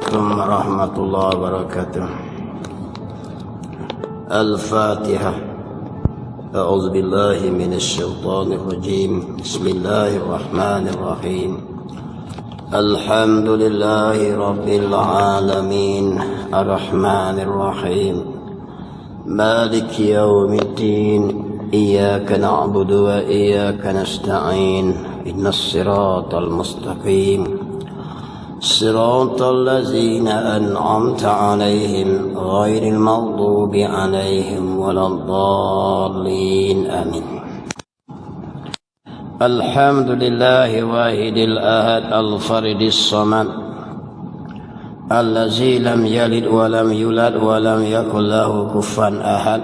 عليكم ورحمة الله وبركاته. الفاتحة. أعوذ بالله من الشيطان الرجيم. بسم الله الرحمن الرحيم. الحمد لله رب العالمين الرحمن الرحيم مالك يوم الدين إياك نعبد وإياك نستعين إن الصراط المستقيم صراط الذين أنعمت عليهم غير المغضوب عليهم ولا الضالين آمين. الحمد لله واحد الأحد الفرد الصمد الذي لم يلد ولم يولد ولم يكن له كفوا أحد.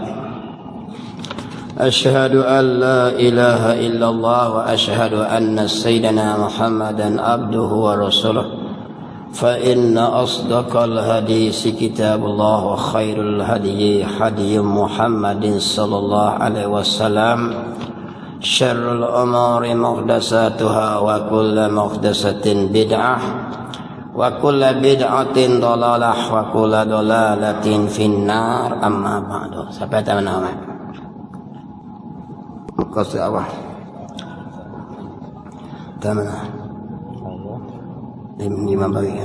أشهد أن لا إله إلا الله وأشهد أن سيدنا محمدا عبده ورسوله. فإن أصدق الحديث كتاب الله وخير الهدي هدي محمد صلى الله عليه وسلم. شر الأمور محدثاتها وكل محدثة بدعة وكل بدعة ضلالة وكل ضلالة في النار. أما بعد. Sampai mana? Muka awal. Mana? 5 baris.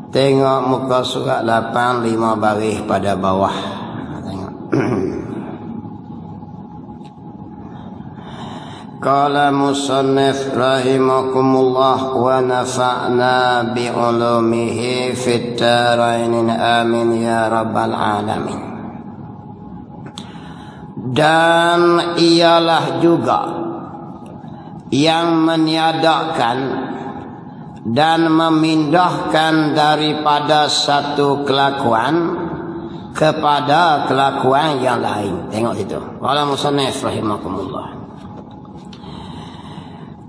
Tengok muka surat 8 5 baris pada bawah. Tengok. Qala musannif rahimakumullah wa nafa'na bi ulumihi fit darain amin ya rabbal alamin. Dan ialah juga yang meniadakan dan memindahkan daripada satu kelakuan kepada kelakuan yang lain. Tengok situ. Qala musannif rahimakumullah.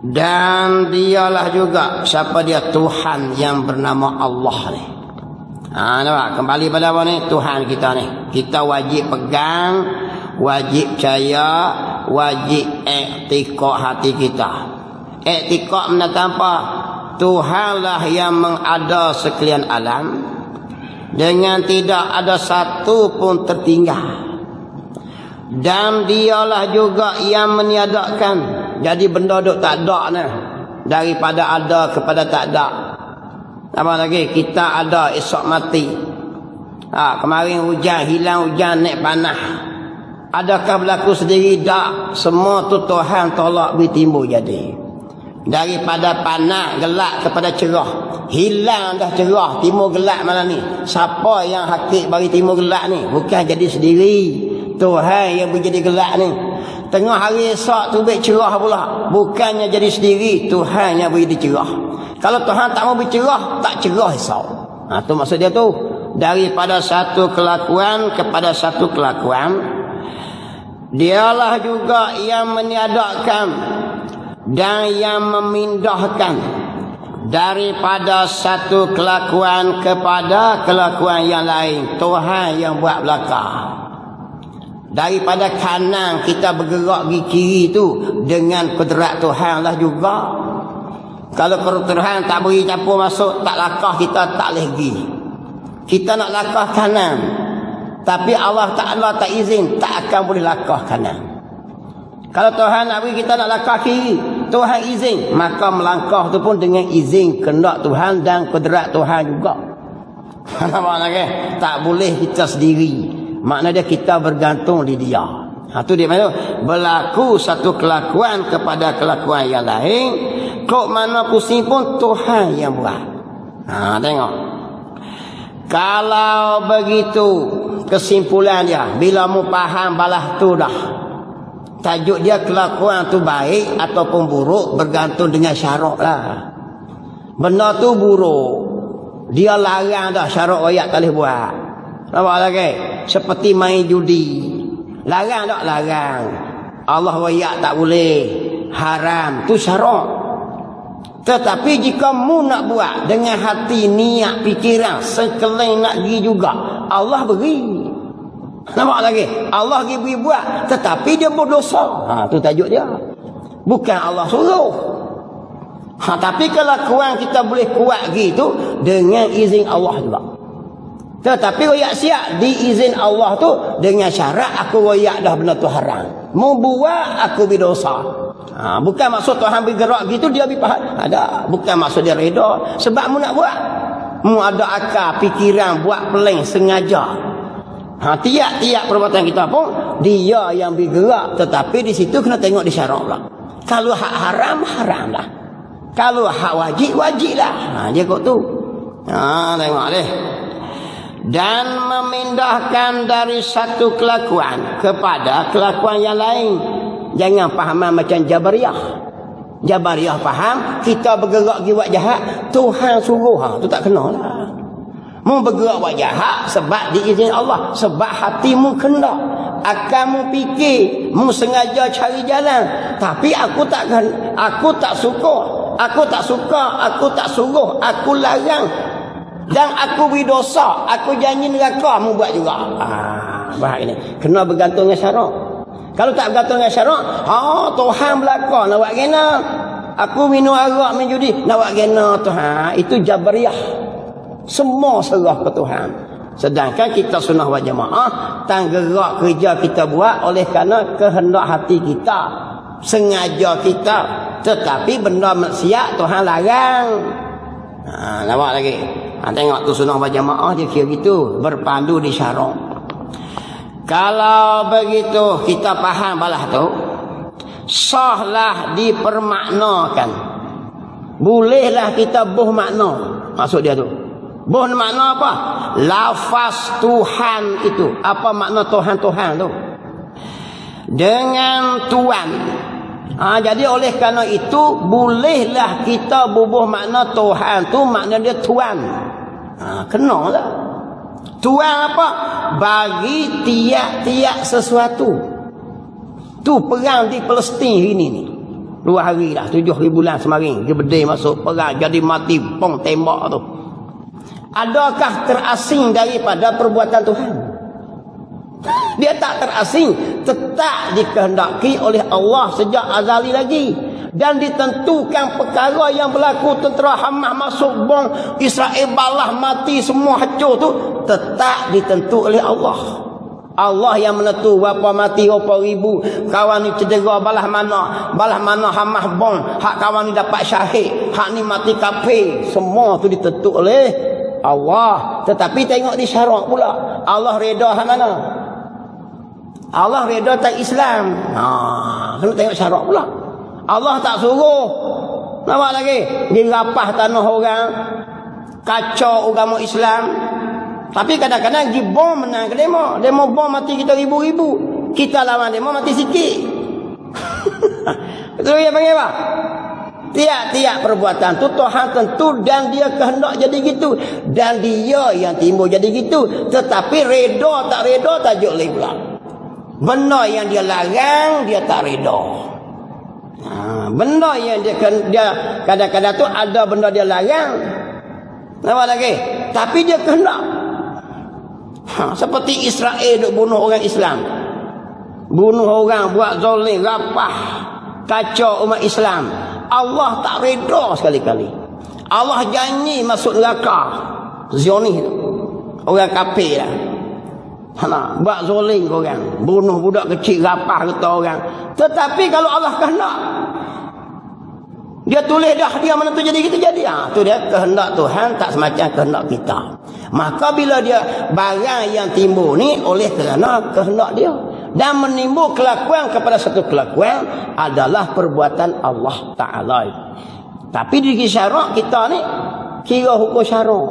Dan dialah juga siapa dia? Tuhan yang bernama Allah ni. Nampak? Kembali pada apa ni? Tuhan kita ni. Kita wajib pegang, wajib percaya, wajib iktikad hati kita. Iktikad mendatang apa? Tuhanlah yang mengada sekalian alam dengan tidak ada satu pun tertinggal. Dan dialah juga yang meniadakan. Jadi benda duk tak ada ni. Daripada ada kepada tak ada. Apa lagi? Kita ada esok mati. Kemarin hujan, hilang hujan, naik panah. Adakah berlaku sendiri? Tak. Semua tu Tuhan tolak beri timbul jadi. Daripada panas gelap kepada cerah, hilang dah cerah, timur gelap malam ni. Siapa yang hakik bagi timur gelap ni? Bukan jadi sendiri, Tuhan yang menjadi gelap ni. Tengah hari esok tu baik cerah pula, bukannya jadi sendiri, Tuhan yang beri cerah. Kalau Tuhan tak mau bercerah, tak cerah esok. Tu maksud dia tu. Daripada satu kelakuan kepada satu kelakuan, dialah juga yang meniadakan dan yang memindahkan daripada satu kelakuan kepada kelakuan yang lain. Tuhan yang buat belakang. Daripada kanan kita bergerak pergi kiri tu dengan kudrat Tuhan lah juga. Kalau Tuhan tak beri campur masuk, tak lakah kita tak boleh pergi. Kita nak lakah kanan, tapi Allah Ta'ala tak izin, tak akan boleh lakah kanan. Kalau Tuhan nak beri kita nak langkah kiri, Tuhan izin, maka melangkah tu pun dengan izin kehendak Tuhan dan kudrat Tuhan juga. Nampak lagi? Tak boleh kita sendiri. Maknanya kita bergantung di dia. Tu dia mana? Berlaku satu kelakuan kepada kelakuan yang lain, kok mana pusing pun Tuhan yang buat. Tengok. Kalau begitu kesimpulan dia, bila mu faham balas tu dah, tajuk dia kelakuan tu baik ataupun buruk bergantung dengan syarak lah. Benda tu buruk, dia larang dah, syarak rakyat tak boleh buat. Nampak lagi? Seperti main judi, larang tak? Larang. Allah rakyat tak boleh, haram, tu syarak. Tetapi jika mu nak buat dengan hati, niat, fikiran, sekalian nak pergi juga, Allah beri. Nampak lagi? Allah beri buat, tetapi dia berdosa. Tu tajuk dia. Bukan Allah suruh. Tapi kelakuan kita boleh kuat gitu dengan izin Allah juga. Tetapi royak siap diizin Allah tu dengan syarat aku royak dah benda tu haram. Mau buat aku berdosa. Bukan maksud Tuhan bergerak gitu dia berpahala. Ada. Bukan maksud dia reda. Sebab mu nak buat. Mu ada akal, fikiran, buat peling, sengaja. Tiap-tiap perbuatan kita pun dia yang bergerak. Tetapi di situ kena tengok di syarat pula. Kalau hak haram, haram lah. Kalau hak wajib, wajib lah. Dia kok tu. Tengok deh. Dan memindahkan dari satu kelakuan kepada kelakuan yang lain. Jangan fahaman macam Jabariyah. Jabariyah faham kita bergerak pergi buat jahat Tuhan suruh. Tu tak kena lah. Mu bergerak buat jahat sebab diizin Allah, sebab hatimu kendak, akalmu fikir, mu sengaja cari jalan. Tapi aku tak suka, aku tak suruh, aku larang. Dan aku berdosa, aku janji neraka, mu buat juga. Bahaya ni. Kena bergantung dengan syarat. Kalau tak bergantung dengan syarat, Tuhan belaka nak buat kena. Aku minum arak, minum judi, nak buat kena Tuhan. Itu Jabariyah. Semua serah ke Tuhan. Sedangkan kita sunnah wal jamaah, tanggerak kerja kita buat oleh kerana kehendak hati kita, sengaja kita. Tetapi benda maksiat Tuhan larang. Nampak lagi. Tengok tu sunnah wal jamaah dia kira gitu, berpandu di syarak. Kalau begitu kita faham balah tu, sahlah dipermaknakan. Bolehlah kita buh makna. Maksud dia tu. Buh makna apa? Lafaz Tuhan itu. Apa makna Tuhan-Tuhan tu? Dengan tuan. Jadi oleh kerana itu bolehlah kita bubuh makna Tuhan tu, makna dia tuan. Kenalah. Tuan apa? Bagi tiap-tiap sesuatu. Tu perang di Palestin hari ni. 2 hari dah, 7 bulan semarin. Dia berdiri masuk perang, jadi mati pong tembak tu. Adakah terasing daripada perbuatan Tuhan? Dia tak terasing, tetap dikehendaki oleh Allah sejak azali lagi. Dan ditentukan perkara yang berlaku, tentera Hamas masuk bom, Israel balah mati semua hancur tu, tetap ditentu oleh Allah. Allah yang menentu berapa mati, berapa ribu, kawan ni cedera balah mana Hamas bom, hak kawan ni dapat syahid, hak ni mati kafir, semua tu ditentu oleh Allah. Tetapi tengok di syarat pula, Allah reda hak mana? Allah reda tak Islam. Kena tengok syarat pula. Allah tak suruh. Nampak lagi? Dirapah tanah orang, kacau agama Islam. Tapi kadang-kadang di bom menang ke demo. Demo bom mati kita ribu-ribu. Kita lawan demo mati sikit. Betul ya panggil apa? Tiap-tiap perbuatan tu Tuhan tentu dan dia kehendak jadi gitu. Dan dia yang timbul jadi gitu. Tetapi reda tak reda tajuk lain pula. Benda yang dia larang dia tak reda. Benda yang dia kadang-kadang tu ada benda dia larang. Nampak lagi? Tapi dia kehendak. Seperti Israel duk bunuh orang Islam. Bunuh orang, buat zalim, rapah, kacau umat Islam. Allah tak reda sekali-kali. Allah janji masuk neraka. Zionis tu. Orang kafir lah. Buat zalim orang, bunuh budak kecil, rapah kata orang. Tetapi kalau Allah kehendak, dia tulis dah, dia menentu jadi gitu jadi. Tu dia kehendak Tuhan, tak semacam kehendak kita. Maka bila dia barang yang timbul ni oleh kerana kehendak dia, dan menimbul kelakuan kepada satu kelakuan adalah perbuatan Allah Ta'ala. Tapi di syarak kita ni kira hukum syarak.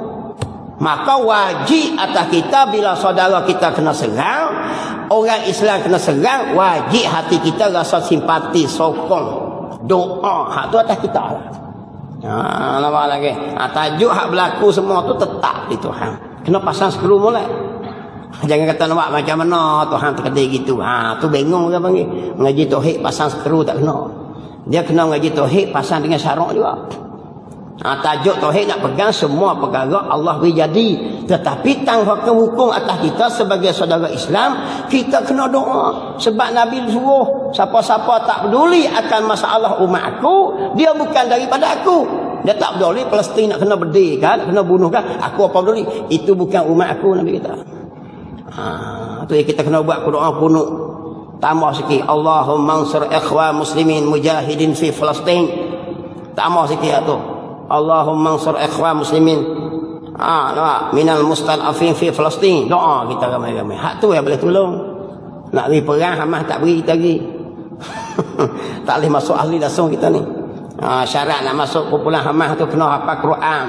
Maka wajib atas kita bila saudara kita kena serang, orang Islam kena serang, wajib hati kita rasa simpati, sokong, doa. Hak tu atas kita lah. Nampak lagi? Tajuk hak berlaku semua tu tetap di Tuhan. Kena pasang skru mulai. Jangan kata nampak macam mana Tuhan terkedai gitu. Tu bingung ke panggil. Mengaji tauhid pasang skru tak kena. Dia kena mengaji tauhid pasang dengan syarak juga. Tajuk tauhid nak pegang semua perkara Allah beri jadi. Tetapi tanggung hukum atas kita sebagai saudara Islam, kita kena doa. Sebab Nabi suruh, siapa-siapa tak peduli akan masalah umat aku, dia bukan daripada aku. Dia tak peduli Palestin nak kena berdeka, nak kena bunuh kan, aku apa peduli. Itu bukan umat aku, Nabi kata. Tu yang kita kena buat doa kunut. Tambah sikit, Allahumma ansur ikhwan muslimin mujahidin fi Palestin. Tambah sikit tu. Allahumma ansur ikhwan muslimin minal mustad'afin fi Palestin. Doa kita ramai-ramai. Hak tu yang boleh tolong. Nak pergi perang Hamas tak beri kita pergi. Tak boleh masuk ahli langsung kita ni. Syarat nak masuk kumpulan Hamas tu kena hafal Quran.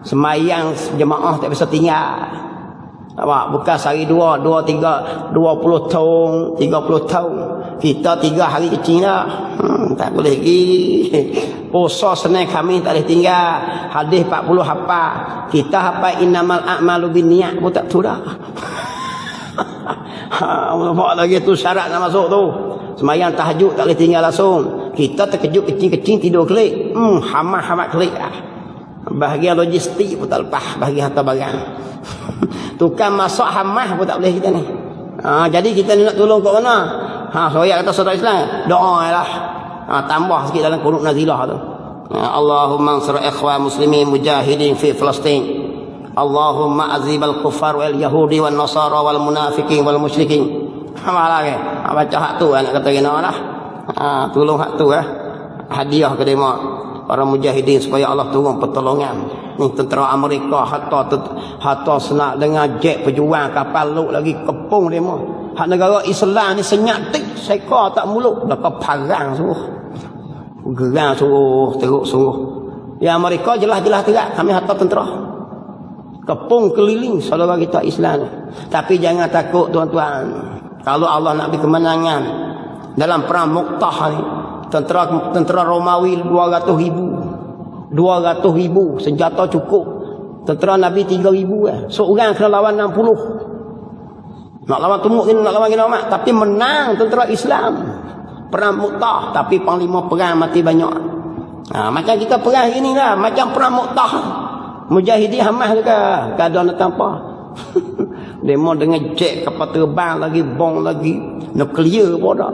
Semayang jemaah tak bisa tinggal. Nampak? Bukan sehari 2, 3, 20 tahun, 30 tahun. Kita 3 hari kecil dah. Tak boleh pergi. Puasa Senin Khamis tak boleh tinggal. Hadis 40 hafal. Kita hafal innamal a'malu binniyat pun tak tahu dah. Nampak lagi tu syarat nak masuk tu. Semayang tahajud tak boleh tinggal langsung. Kita terkejut kecil-kecil tidur kelik. Hamat kelik lah. Bahagian logistik pun tak lepas. Bahagian hantar barang. Tukang masak Hamas pun tak boleh kita ni. Jadi kita ni nak tolong kat mana? Soyak kata saudara Islam, doa lah. Tambah sikit dalam qunut nazilah tu. Allahumma ansur ikhwan muslimin mujahidin fi Palestin. Allahumma azibal kuffar wal yahudi wal nasara wal munafiqin wal musyrikin. Malah ke? Baca hak tu nak kata kena lah. Tolong hak tu hadiah ke dia para mujahidin supaya Allah turun pertolongan. Ni tentera Amerika hatta senak dengan jet pejuang kapal laut lagi kepung dia mah. Hak negara Islam ni senyap tik seka tak muluk dah keparang suruh. Gerang suruh teruk suruh. Ya Amerika jelas-jelas terak kami hatta tentera. Kepung keliling saudara kita Islam ni. Tapi jangan takut tuan-tuan. Kalau Allah nak beri kemenangan dalam perang Muqtah ni, tentera Romawi 200,000 senjata cukup. Tentera Nabi 3,000 seorang kena lawan 60. Nak lawan tumuk ni, nak lawan kena mak, tapi menang tentera Islam. Perang Muqtah, tapi panglima perang mati banyak. Macam kita perang gini lah, macam perang Muqtah. Mujahidin Hamas juga keadaan nak tanpa. Demo dengan jet kapal terbang lagi, bom lagi, nuklear pun dah.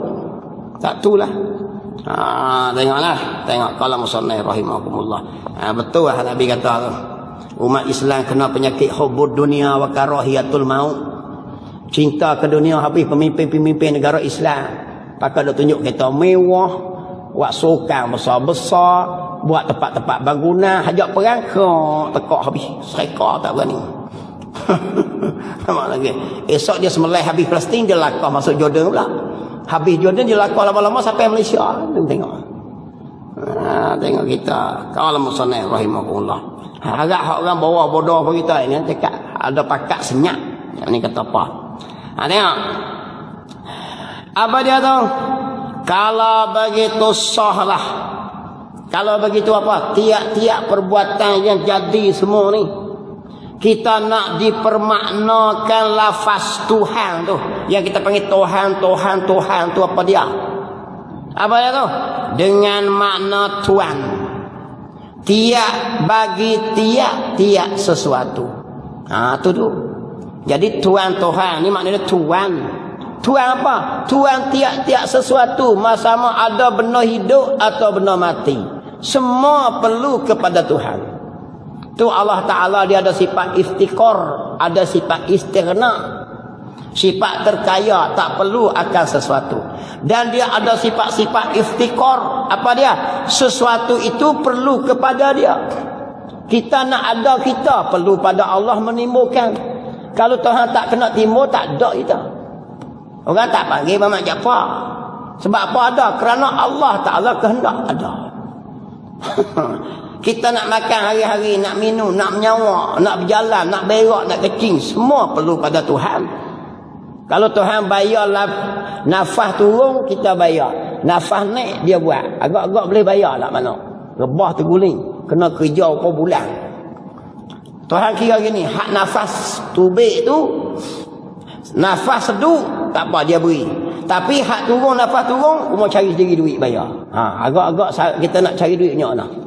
Tak tu lah. Tengoklah, tengok kalau musannif rahimakumullah. Betul lah Nabi kata tu. Umat Islam kena penyakit hubbud dunia wa karahiyatul maut. Cinta ke dunia habis pemimpin-pemimpin negara Islam. Pakai dah tunjuk kereta mewah, buat sokang besar-besar, buat tempat-tempat bangunan, hajak perang tekak habis. Sereka tak berani. Nampak lagi. Esok dia sembelih habis Palestin, dia lakah masuk Jordan pula. Habis Jordan dia lakar lama-lama sampai Malaysia. Tengok. Tengok kita. Kalau musannif rahimahullah. Harap orang bawah bodoh pun kita ini cakap ada pakat senyap. Yang ni kata apa? Tengok. Apa dia tu? Kalau begitu sahlah. Kalau begitu apa? Tiap-tiap perbuatan yang jadi semua ni, kita nak dipermaknakan lafaz Tuhan tu. Yang kita panggil Tuhan tu apa dia? Apa dia tu? Dengan makna Tuhan. Tiap bagi tiap sesuatu. Tu. Jadi Tuhan ni maknanya Tuhan. Tuhan apa? Tuhan tiap-tiap sesuatu. Sama ada benda hidup atau benda mati. Semua perlu kepada Tuhan. Tu Allah Ta'ala dia ada sifat iftikor, ada sifat istighna, sifat terkaya, tak perlu akan sesuatu. Dan dia ada sifat-sifat iftikor. Apa dia? Sesuatu itu perlu kepada dia. Kita nak ada, kita perlu pada Allah menimbulkan. Kalau Tuhan tak kena timbul, tak ada kita. Orang tak panggil Muhammad Jaafar. Sebab apa ada? Kerana Allah Ta'ala kehendak ada. Kita nak makan hari-hari, nak minum, nak menyawa, nak berjalan, nak berak, nak kecing, semua perlu pada Tuhan. Kalau Tuhan bayar nafas turun, kita bayar. Nafas naik, dia buat. Agak-agak boleh bayar lah mana. Rebah terguling, kena kerja berapa bulan. Tuhan kira gini, hak nafas tubik tu, nafas seduk, tak apa dia beri. Tapi hak turun, nafas turun, mau cari sendiri duit bayar. Agak-agak kita nak cari duitnya nak.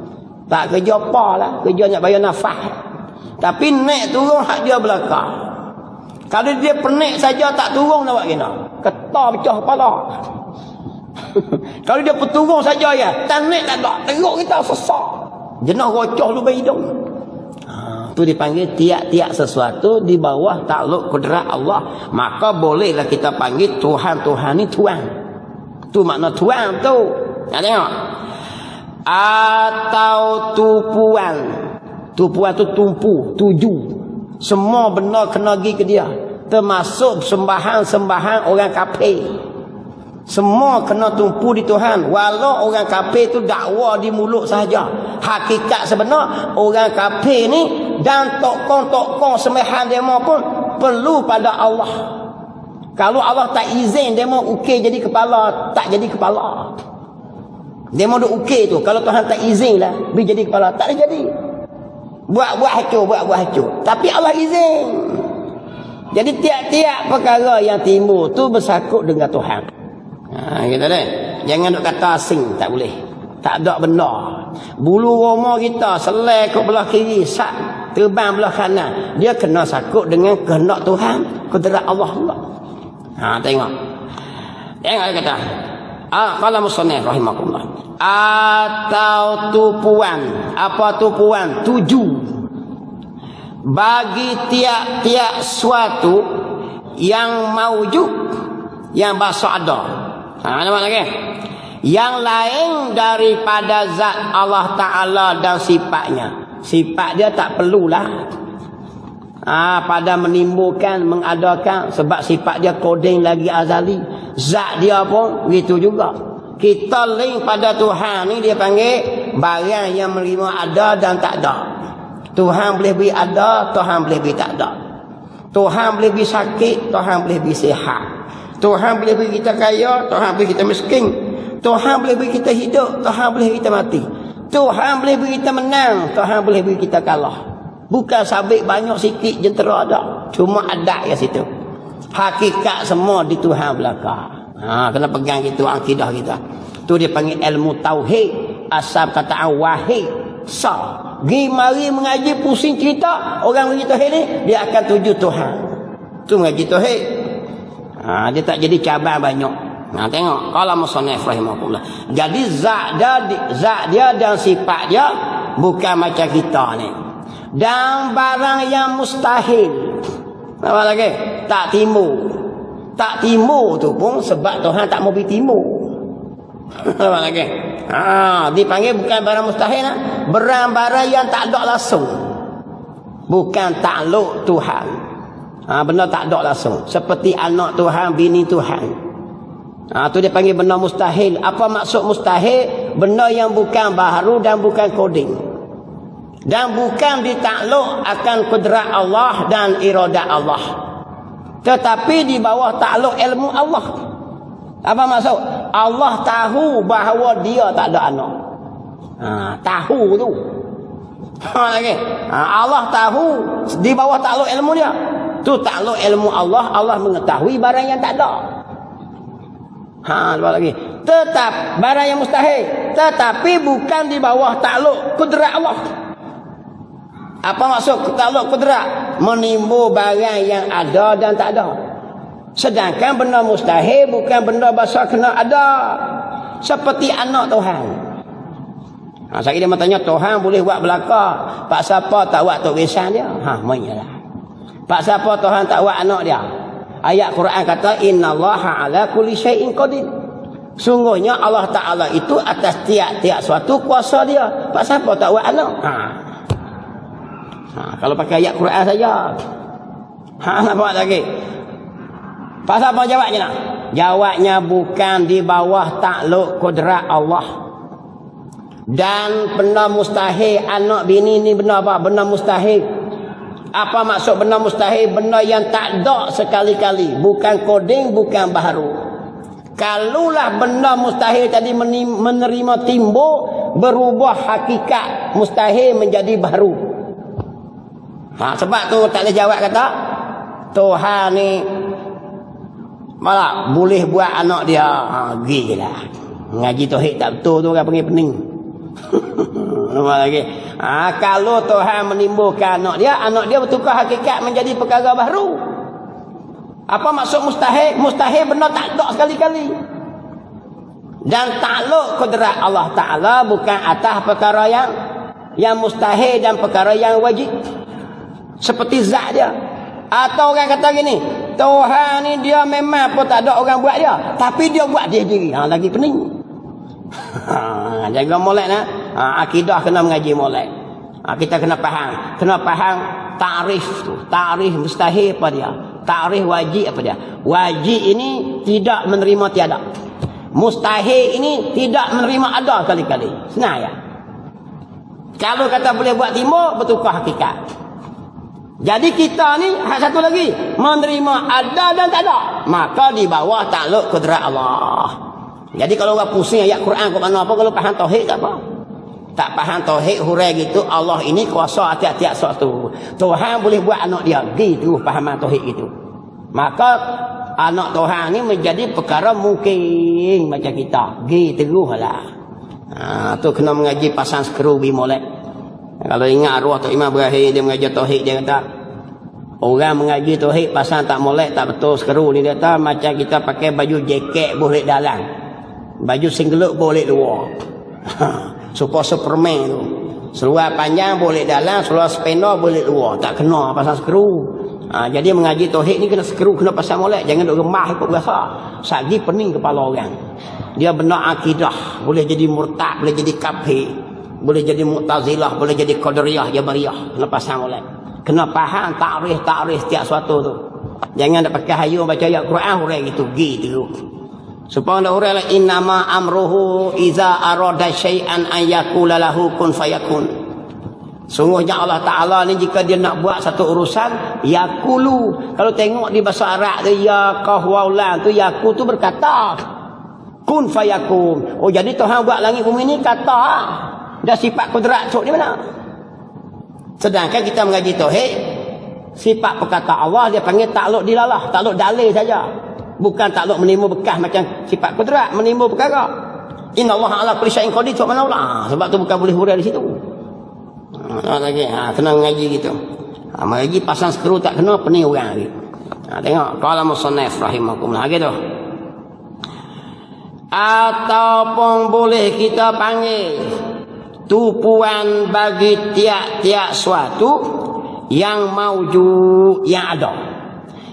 Tak kerja apa lah, kerja nak bayar nafas. Tapi naik turun hak dia belakang. Kalau dia penik saja tak turun nak buat gimana? Ketar pecah kepala. Kalau dia peturun saja ya, tak naik tak ada. Teruk kita sesak. Jenah rocoh lu hidung. Tu dipanggil tiap-tiap sesuatu di bawah takluk kudrat Allah. Maka bolehlah kita panggil Tuhan-Tuhan ni Tuhan. Tu makna Tuhan tu. Nak tengok? Atau tupuan. Tupuan tu tumpu, tuju. Semua benda kena pergi ke dia. Termasuk sembahan-sembahan orang kafir. Semua kena tumpu di Tuhan. Walau orang kafir tu dakwa di mulut sahaja. Hakikat sebenar orang kafir ni dan tokoh-tokoh sembahan demo pun perlu pada Allah. Kalau Allah tak izin demo ukir jadi kepala, tak jadi kepala. Demo duk ukir tu, kalau Tuhan tak izin lah bi jadi kepala, tak boleh jadi. Buat hancur. Tapi Allah izin. Jadi tiap-tiap perkara yang timbul tu bersangkut dengan Tuhan. Kita dah. Jangan duk kata asing, tak boleh. Tak ada benda. Bulu roma kita selai ke belah kiri, sak terbang belah kanan. Dia kena sakut dengan kehendak Tuhan, kudrat Allah pula. Tengok. Tengok dia kata. Qala musannif rahimahullah. Atau tupuan. Apa tupuan? Tuju. Bagi tiap-tiap suatu yang maujud, yang bahasa ada. Mana lagi? Yang lain daripada zat Allah Ta'ala dan sifatnya. Sifat dia tak perlulah pada menimbulkan, mengadakan. Sebab sifat dia koding lagi azali. Zat dia pun begitu juga. Kita link pada Tuhan ni dia panggil barang yang menerima ada dan tak ada. Tuhan boleh beri ada, Tuhan boleh beri tak ada. Tuhan boleh beri sakit, Tuhan boleh beri sihat. Tuhan boleh beri kita kaya, Tuhan boleh kita miskin. Tuhan boleh beri kita hidup, Tuhan boleh beri kita mati. Tuhan boleh beri kita menang, Tuhan boleh beri kita kalah. Bukan sabit banyak sikit jentera ada. Cuma ada kat situ. Hakikat semua di Tuhan belaka. Kena pegang gitu akidah kita. Tu dia panggil ilmu tauhid. Asal kata wahid. Gi mari mengaji pusing cerita orang mengaji tauhid ni, dia akan tuju Tuhan. Tu mengaji tauhid. Dia tak jadi cabang banyak. Tengok qala musannif rahimahullah. Jadi zat dia dan sifat dia bukan macam kita ni. Dan barang yang mustahil. Apa lagi? Tak timbul. Tak timbul tu pun sebab Tuhan tak mau pergi timbul. Apa lagi? Dipanggil bukan barang mustahil lah. Barang-barang yang tak ada langsung. Bukan takluk Tuhan. Benda tak ada langsung. Seperti anak Tuhan, bini Tuhan. Tu dia panggil benda mustahil. Apa maksud mustahil? Benda yang bukan baharu dan bukan koding. Dan bukan ditakluk akan kudrat Allah dan iradat Allah. Tetapi di bawah takluk ilmu Allah. Apa maksud? Allah tahu bahawa dia tak ada anak. Tahu tu. Allah tahu di bawah takluk ilmu dia. Tu takluk ilmu Allah, Allah mengetahui barang yang tak ada. Lepas lagi. Tetap barang yang mustahil, tetapi bukan di bawah takluk kudrat Allah. Apa maksud takluk kudrat? Menimbul barang yang ada dan tak ada. Sedangkan benda mustahil bukan benda bahasa kena ada. Seperti anak Tuhan. Saya dia bertanya, Tuhan boleh buat belaka. Pak siapa tak buat tok besan dia? Menyalah. Pak siapa Tuhan tak buat anak dia? Ayat Quran kata innallaha ala kulli syai'in qadir. Sungguhnya Allah Ta'ala itu atas tiap-tiap suatu kuasa dia. Pak siapa tak buat anak? Kalau pakai ayat Quran saja. Nak buat lagi. Pak siapa jawabnya nak? Jawabnya bukan di bawah takluk kudrat Allah. Dan benda mustahil, anak bini ni benda apa? Benda mustahil. Apa maksud benda mustahil? Benda yang tak ada sekali-kali. Bukan koding, bukan baharu. Kalulah benda mustahil tadi menerima timbul, berubah hakikat mustahil menjadi baharu. Sebab tu tak boleh jawab kata Tuhan ni malah boleh buat anak dia. Gilah. Ngaji tauhid tak betul tu orang panggil pening. Nampak lagi. Kalau Tuhan menimbulkan anak dia bertukar hakikat menjadi perkara baru. Apa maksud mustahil? Mustahil benar tak ada sekali-kali. Dan takluk kudrat Allah Ta'ala bukan atas perkara yang mustahil dan perkara yang wajib. Seperti zat dia. Atau orang kata gini, Tuhan ni dia memang pun tak ada orang buat dia, tapi dia buat dia sendiri. Lagi pening. Jaga molek nah. Akidah kena mengaji molek. Kita kena faham takrif tu. Takrif mustahil apa dia? Takrif wajib apa dia? Wajib ini tidak menerima tiada. Mustahil ini tidak menerima ada kali-kali. Senang ya. Kalau kata boleh buat timur, bertukar hakikat. Jadi kita ni satu lagi menerima ada dan tak ada, maka di bawah takluk kudrat Allah. Jadi kalau orang pusing ayat Quran ke mana apa, kalau faham tauhid tak apa. Tak faham tauhid hurai gitu, Allah ini kuasa tiap-tiap sesuatu. Tuhan boleh buat anak dia gitu, fahaman tauhid gitu. Maka anak Tuhan ni menjadi perkara mungkin macam kita. Gitulah. Tu kena mengaji pasang skru bi molek. Kalau ingat arwah Tok Imam Ibrahim dia mengajar tauhid, dia kata orang mengaji tauhid pasal tak molek tak betul sekeru ni, dia kata macam kita pakai baju jaket boleh dalam, baju singlet boleh luar. Supaya Superman tu seluar panjang boleh dalam, seluar spender boleh luar, tak kena pasal sekeru. Jadi mengaji tauhid ni kena sekeru, kena pasal molek, jangan duk remah ikut biasa. Sagi pening kepala orang. Dia benar akidah, boleh jadi murtad, boleh jadi kafir, boleh jadi Mu'tazilah, boleh jadi Qadariyah, Jabariyah. Kena pasang oleh. Kena faham takrif setiap suatu tu. Jangan nak pakai hayun baca ayat Quran hurai gitu. Gitu. Supaya dah hurai lah, innama amruhu iza arada syai'an an yakula lahu kun fayakun. Sungguhnya Allah Ta'ala ni jika dia nak buat satu urusan, yakulu. Kalau tengok di bahasa Arab tu, ya kahwaulan tu, yaku tu berkata. Kun fayakun. Oh jadi Tuhan buat langit bumi ni kata. Dah sifat kudrat cuk ni mana? Sedangkan kita mengaji tauhid, sifat perkata Allah dia panggil takluk dilalah, takluk dalil saja. Bukan takluk menimbul bekas macam sifat kudrat, menimbul perkara. Innallaha ala kulli syai'in qadir cuk mana pula? Sebab tu bukan boleh hurai di situ. Lagi kena mengaji gitu. Mengaji pasang skru tak kena pening orang lagi. Tengok qala musannif rahimakumullah gitu. Ataupun boleh kita panggil tupuan bagi tiap-tiap suatu yang maujud, yang ada,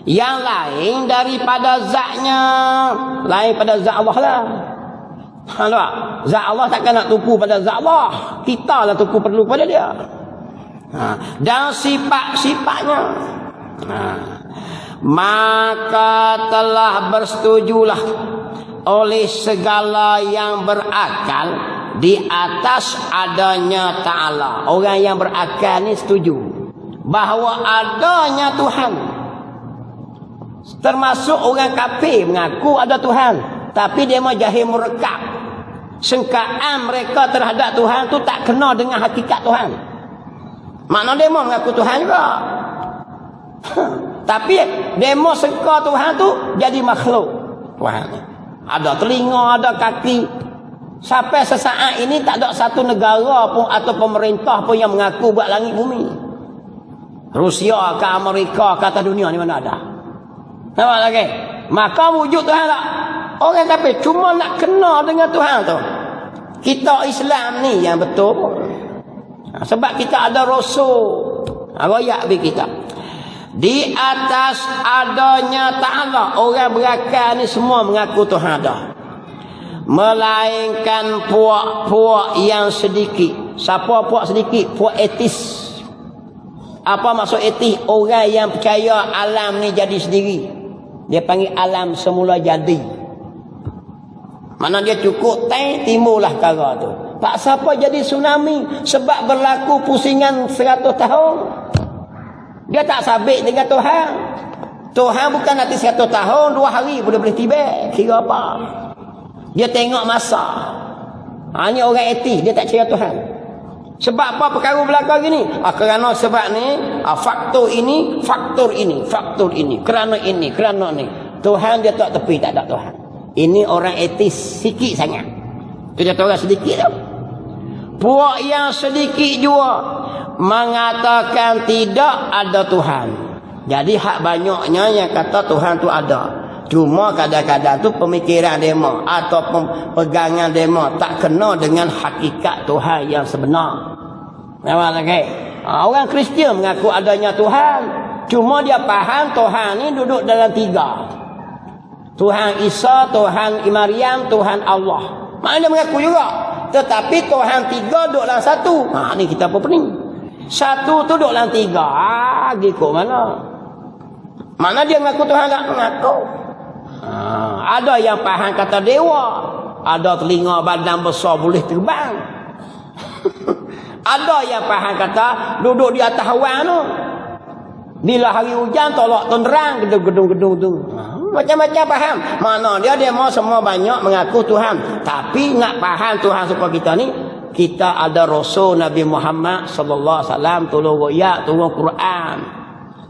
yang lain daripada zatnya, lain pada zat Allah lah. Zat Allah takkan nak tupu pada zat Allah, kita lah tupu perlu pada dia. Dan sifat-sifatnya. Maka telah bersetujulah oleh segala yang berakal di atas adanya Ta'ala. Orang yang berakal ni setuju bahawa adanya Tuhan. Termasuk orang kafir mengaku ada Tuhan, tapi dia mau jahil merekap. Sengkaan mereka terhadap Tuhan tu tak kena dengan hakikat Tuhan. Makna dia mau mengaku Tuhan juga. Tapi demo sengka Tuhan tu jadi makhluk Tuhan. Ada telinga, ada kaki. Sampai sesaat ini tak ada satu negara pun atau pemerintah pun yang mengaku buat langit bumi. Rusia ke Amerika ke atas dunia ni mana ada. Nampak lagi? Maka wujud Tuhan tak? Orang kafir cuma nak kena dengan Tuhan tu. Kita Islam ni yang betul. Sebab kita ada rasul. Royak bagi kita. Di atas adanya Ta'ala. Orang berakal ni semua mengaku Tuhan ada. Melainkan puak-puak yang sedikit. Siapa puak sedikit? Puak etis. Apa maksud etis? Orang yang percaya alam ni jadi sendiri. Dia panggil alam semula jadi. Mana dia cukup timbullah perkara tu. Tak siapa jadi tsunami sebab berlaku pusingan 100 tahun. Dia tak sabit dengan Tuhan. Tuhan bukan nanti 100 tahun 2 hari boleh tiba. Kira apa? Dia tengok masa. Hanya orang etis, dia tak percaya Tuhan. Sebab apa perkara berlaku gini? Kerana sebab ni, faktor ini, faktor ini, faktor ini, kerana ini, kerana ni. Tuhan dia tak tepi, tak ada Tuhan. Ini orang etis sikit sangat. Itu dia orang sedikit tau. Puak yang sedikit juga mengatakan tidak ada Tuhan. Jadi hak banyaknya yang kata Tuhan tu ada. Cuma kadang-kadang tu pemikiran demo atau pegangan demo tak kena dengan hakikat Tuhan yang sebenar. Nampak lagi? Orang Kristian mengaku adanya Tuhan. Cuma dia faham Tuhan ni duduk dalam tiga. Tuhan Isa, Tuhan Maryam, Tuhan Allah. Mana dia mengaku juga. Tetapi Tuhan tiga duduk dalam satu. Ni kita apa pening. Satu tu duduk dalam tiga. Gitu mana? Mana dia mengaku Tuhan tak mengaku? Ada yang faham kata dewa. Ada telinga badan besar boleh terbang. Ada yang faham kata duduk di atas awan tu. Bila hari hujan tolak tenderang gedung-gedung tu. Macam-macam faham. Mana dia mau semua banyak mengaku Tuhan. Tapi nak faham Tuhan supaya kita ni, kita ada Rasul Nabi Muhammad sallallahu alaihi wasallam tolong royak, turun Quran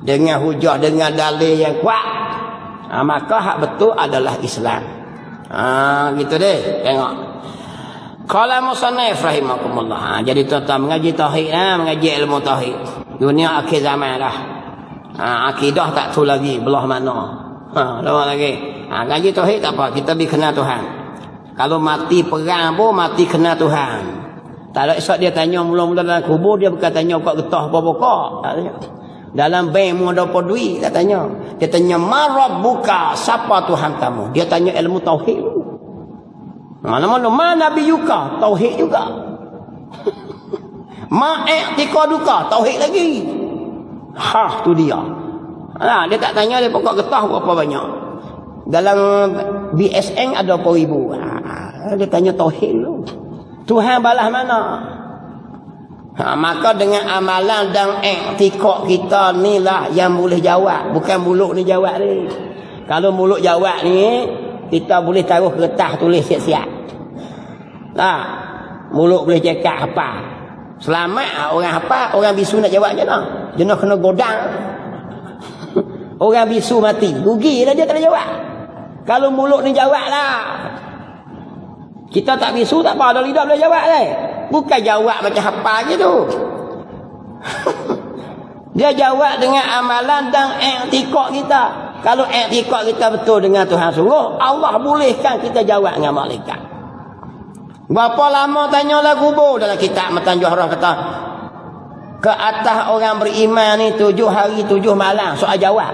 dengan hujah, dengan dalil yang kuat. Maka hak betul adalah Islam. Gitu deh. Tengok. Qala musannif rahimakumullah. Jadi tuan-tuan mengaji tauhid mengaji ilmu tauhid. Dunia akhir zaman dah. Akidah tak tu lagi belah mana. Lama lagi. Ngaji tauhid tak apa, kita bi kenal Tuhan. Kalau mati perang pun mati kenal Tuhan. Tak ada esok dia tanya mula-mula dalam kubur, dia bukan tanya buka getah pokok. Tak tanya. Dalam bank mu ada apa duit, tak tanya. Dia tanya marabbuka, siapa Tuhan kamu? Dia tanya ilmu tauhid. Mana-mana ma nabi yuka, tauhid juga. Ma i'tiqaduka, tauhid lagi. Tu dia. Dia tak tanya dia pokok getah berapa banyak. Dalam BSN ada berapa ribu. Dia tanya tauhid dulu. Tuhan balas mana? Maka dengan amalan dan i'tiqad kita ni lah yang boleh jawab. Bukan mulut ni jawab ni. Kalau mulut jawab ni, kita boleh taruh kertas tulis siap-siap. Mulut boleh cakap apa. Selamat orang apa, orang bisu nak jawab je lah. Dia nak kena godang. Orang bisu mati, rugi lah dia tak nak jawab. Kalau mulut ni jawab lah. Kita tak bisu tak apa, ada lidah boleh jawab lah. Bukan jawab macam apa je tu. Dia jawab dengan amalan dan i'tiqad kita. Kalau i'tiqad kita betul dengan Tuhan suruh, Allah bolehkan kita jawab dengan malaikat. Berapa lama tanyalah kubur dalam kitab Matan Johor kata ke atas orang beriman ni 7 hari 7 malam soal jawab.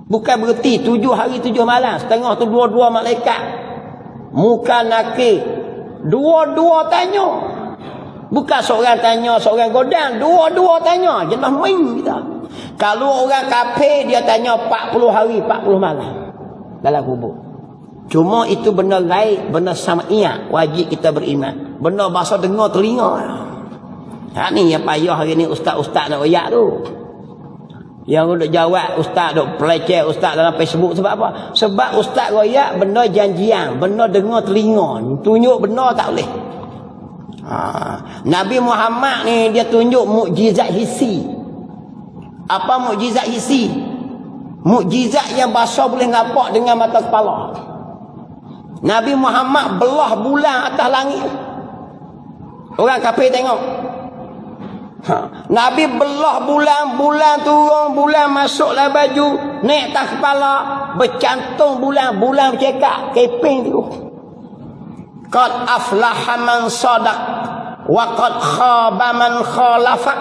Bukan berhenti 7 hari 7 malam, setengah tu dua-dua malaikat. Muka nakir, dua-dua tanya. Bukan seorang tanya, seorang godang, dua-dua tanya. Jelas main kita. Kalau orang kafir dia tanya 40 hari 40 malam dalam kubur. Cuma itu benda gaib, benda sam'iyah, wajib kita beriman. Benda bahasa dengar telinga. Ni yang payah hari ni ustaz-ustaz nak royak tu. Yang duk jawab ustaz, duk peleceh ustaz dalam Facebook sebab apa? Sebab ustaz royak benda janjian, benda dengar telinga. Tunjuk benda tak boleh. Nabi Muhammad ni dia tunjuk mukjizat hissi. Apa mukjizat hissi? Mukjizat yang bahasa boleh nampak dengan mata kepala. Nabi Muhammad belah bulan atas langit. Orang kafir tengok. Nabi belah bulan turun, bulan masuklah baju, naik atas kepala, bercantum bulan bercakap, keping tu. Qad aflaha man sadaq wa qad khaba man khalafak.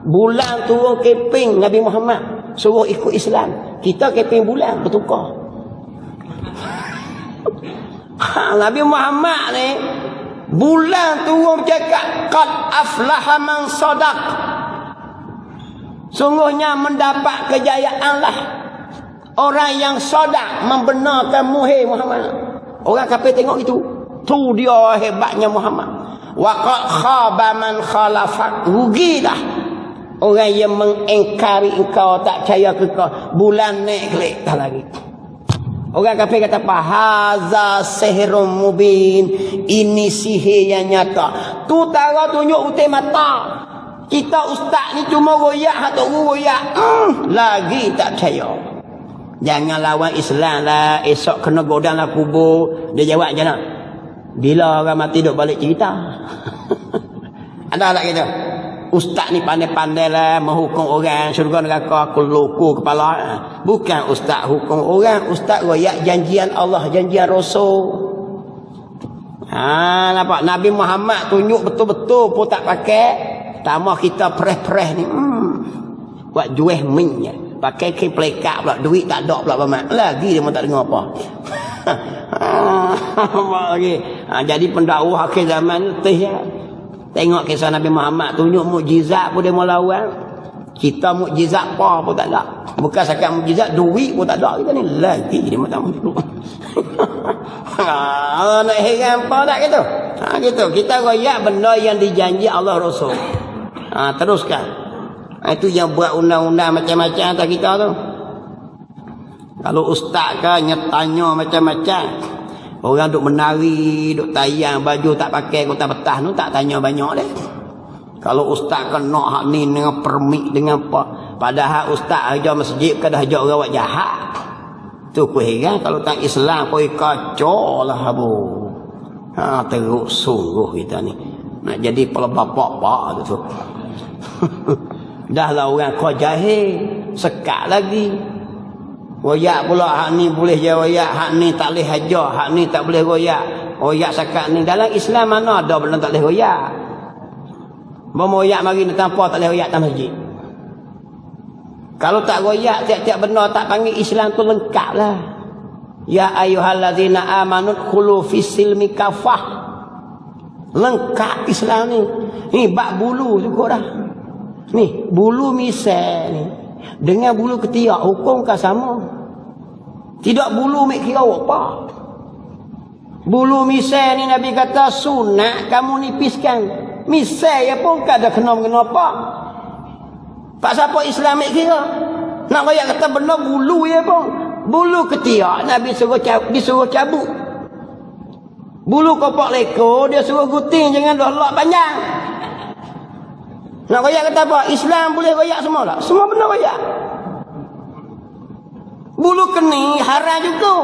Bulan turun keping Nabi Muhammad suruh ikut Islam. Kita keping bulan bertukar. Nabi Muhammad ni bulan turun bercakap qad aflaha man sadaq. Sungguhnya mendapat kejayaan lah orang yang sadaq, membenarkan Muhammad. Orang kafir tengok itu. Tu dia hebatnya Muhammad. Wa qad khaba man khalafak. Rugilah orang yang mengingkari engkau, tak percaya ke kau. Bulan naik kelik dah lagi. Orang kafir kata apa? Haza sihrun mubin. Ini sihir yang nyata. Tu tara tunjuk utai mata. Kita ustaz ni cuma royak atau royak. Lagi tak percaya. Jangan lawan Islam lah. Esok kena godang lah kubur. Dia jawab je nak. Bila orang mati duk balik cerita. Ada tak gitu? Ustaz ni pandai-pandai lah menghukum orang syurga neraka, aku luku kepala. Bukan ustaz hukum orang, ustaz royak janjian Allah, janjian Rasul. Nampak Nabi Muhammad tunjuk betul-betul pun tak pakai. Tambah kita preh-preh ni. Buat jueh minyak. Pakai kain pelekat pula, duit tak ada pula bermak. Lagi dia pun tak dengar apa. Lagi. Jadi pendakwah akhir zaman letih ya. Tengok kisah Nabi Muhammad tunjuk mukjizat pun dia mau lawan. Kita mukjizat apa pun tak ada. Bukan sekat mukjizat, duit pun tak ada. Kita ni lagi dia mau tak mampu. Nak heran apa tak gitu? Gitu. Kita royak benda yang dijanji Allah Rasul. Teruskan. Itu yang buat undang-undang macam-macam atas kita tu. Kalau ustaz ke nyetanya macam-macam. Orang duk menari, duk tayang baju tak pakai kota betah tu tak tanya banyak deh. Kalau ustaz kena hak ni dengan permit dengan apa. Padahal ustaz ajar masjid ke dah ajar orang buat jahat. Tu aku heran kalau tak Islam kau kacau lah abu. Teruk sungguh kita ni. Nak jadi kepala bapak-bapak tu. Dah lah orang kau jahil. Sekat lagi. Royak pula hak ni boleh je royak, hak ni tak boleh hajar, hak ni tak boleh royak. Royak sekat ni dalam Islam mana ada benda tak boleh royak. Mau royak mari ni tanpa tak boleh royak dalam masjid. Kalau tak royak tiap-tiap benda tak panggil Islam tu lengkap lah. Ya ayyuhallazina amanu khulu fisilmi kafah. Lengkap Islam ni. Ni bak bulu cukup dah. Ni bulu misal ni dengan bulu ketiak hukum kan sama. Tidak bulu mek kira apa. Bulu misal ni Nabi kata sunat kamu nipiskan. Misal ya pun kada kena apa. Pak siapa Islam mek kira. Nak royak kata benda bulu ya pun. Bulu ketiak Nabi disuruh cabut. Bulu kopak lekor dia suruh guting jangan dah lak panjang. Nak royak kata apa? Islam boleh royak semua tak? Semua benda royak. Bulu kening haram juga.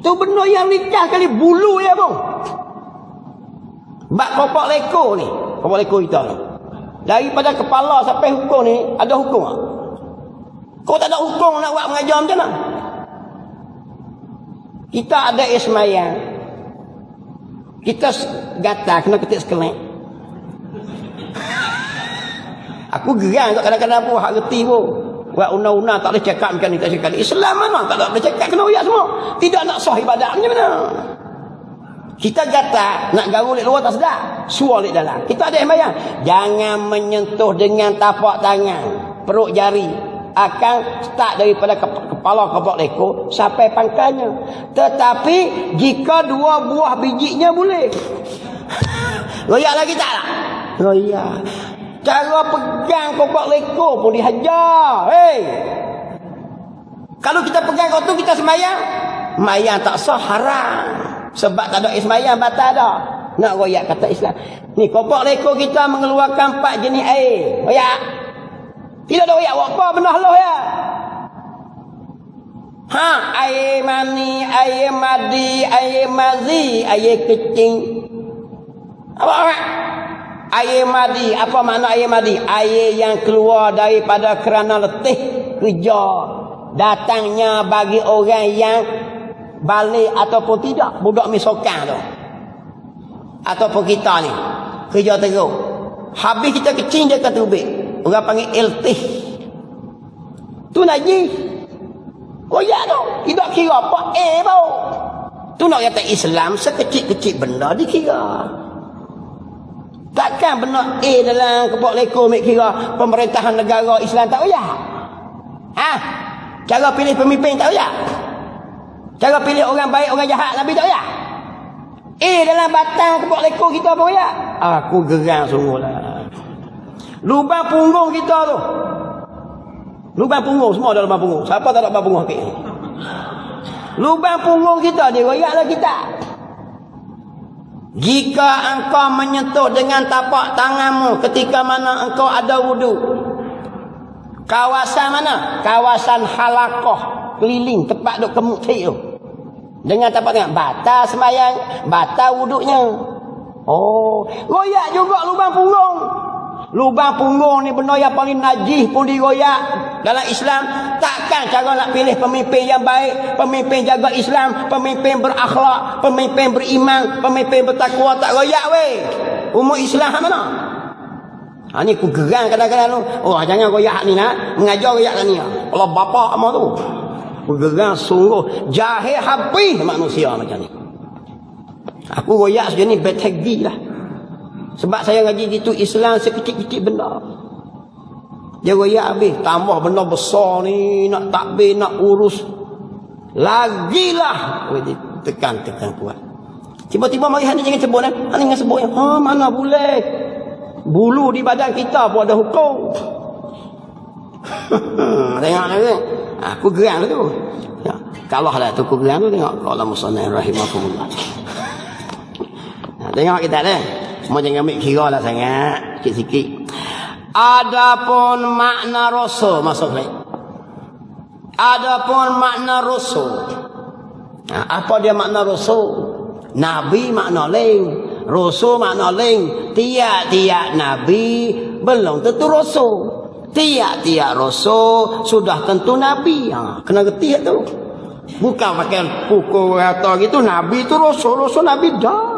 Tu benda yang licah kali bulu ya bang. Bak kopak lekor ni. Kopak lekor kita ni. Daripada kepala sampai hukum ni, ada hukum tak? Kau tak ada hukum nak buat mengajar macam mana? Kita ada ismayang. Kita gatal kena ketik sekelek. Aku gerang kadang-kadang pun hak reti pun. Buat undang-undang tak boleh cakap macam ni, tak cakap. Islam mana tak boleh cakap, kena uyak semua. Tidak nak sah ibadat macam mana? Kita gatal nak garuk lek luar tak sedar. Suar lek dalam. Kita ada sembahyang. Jangan menyentuh dengan tapak tangan, perut jari. Akan start daripada kepala kopak lekor sampai pangkalnya. Tetapi jika dua buah bijinya boleh. Royak lagi tak lah? Royak. Cara pegang kopak lekor pun dihajar. Hei. Kalau kita pegang kau tu kita sembahyang, sembahyang tak sah, haram. Sebab tak ada sembahyang batal dah. Nak royak kata Islam. Ni kopak lekor kita mengeluarkan 4 jenis air. Royak. Tidak ada royak apa benda halah ya. Air mani, air madi, air mazi, air kecing. Apa? Air madi, apa makna air madi? Air yang keluar daripada kerana letih kerja. Datangnya bagi orang yang balik ataupun tidak. Budak misokan tu. Ataupun kita ni. Kerja teruk. Habis kita kecing dia kata ubik. Orang panggil iltih. Tu najis. Koyak tu. Tidak kira apa. Bau. Tu nak kata Islam sekecil-kecil benda dikira. Takkan benda dalam kepok lekor mek kira pemerintahan negara Islam tak payah. Cara pilih pemimpin tak payah. Cara pilih orang baik orang jahat Nabi tak payah. Dalam batang kepok lekor kita apa payah. Aku gerang sungguhlah. Lubang punggung kita tu. Lubang punggung semua ada lubang punggung. Siapa tak ada lubang punggung hakik? Lubang punggung kita dia royaklah kita. Jika engkau menyentuh dengan tapak tanganmu ketika mana engkau ada wudu. Kawasan mana? Kawasan halaqah, keliling tempat duk kemuk tu. Dengan tapak tangan. Batal sembahyang, batal wuduknya. Oh, goyak juga lubang punggung. Lubang punggung ni benda yang paling najis pun digoyak dalam Islam. Takkan cara nak pilih pemimpin yang baik, pemimpin jaga Islam, pemimpin berakhlak, pemimpin beriman, pemimpin bertakwa tak goyak weh. Umat Islam mana? Ha ni aku gerang kadang-kadang tu. Oh, jangan goyak ni nak. Mengajar goyak ni. Allah bapa amak tu. Aku gerang sungguh jahil habis manusia macam ni. Aku goyak sejenis betegi lah. Sebab saya ngaji gitu Islam sekecil-kecil benda. Dia goyak habis. Tambah benda besar ni. Nak takbir, nak urus. Lagilah. Tekan-tekan kuat. Tiba-tiba mari hari jangan sebut kan. Hari jangan sebut. Ha, mana boleh. Bulu di badan kita pun ada hukum. Tengok lagi. Aku gerang tu. Ya. Kalau lah tu aku gerang tu tengok. Qala musannif rahimakumullah. Tengok kita dah. Semua jangan ambil kira lah sangat. Sikit-sikit. Adapun makna rasul. Masuk lagi. Adapun makna rasul. Apa dia makna rasul? Nabi makna lain. Rasul makna lain. Tiap-tiap Nabi belum tentu rasul. Tiap-tiap rasul sudah tentu Nabi. Kena gerti tu. Bukan pakai pukul kata gitu. Nabi tu rasul. Rasul Nabi dah.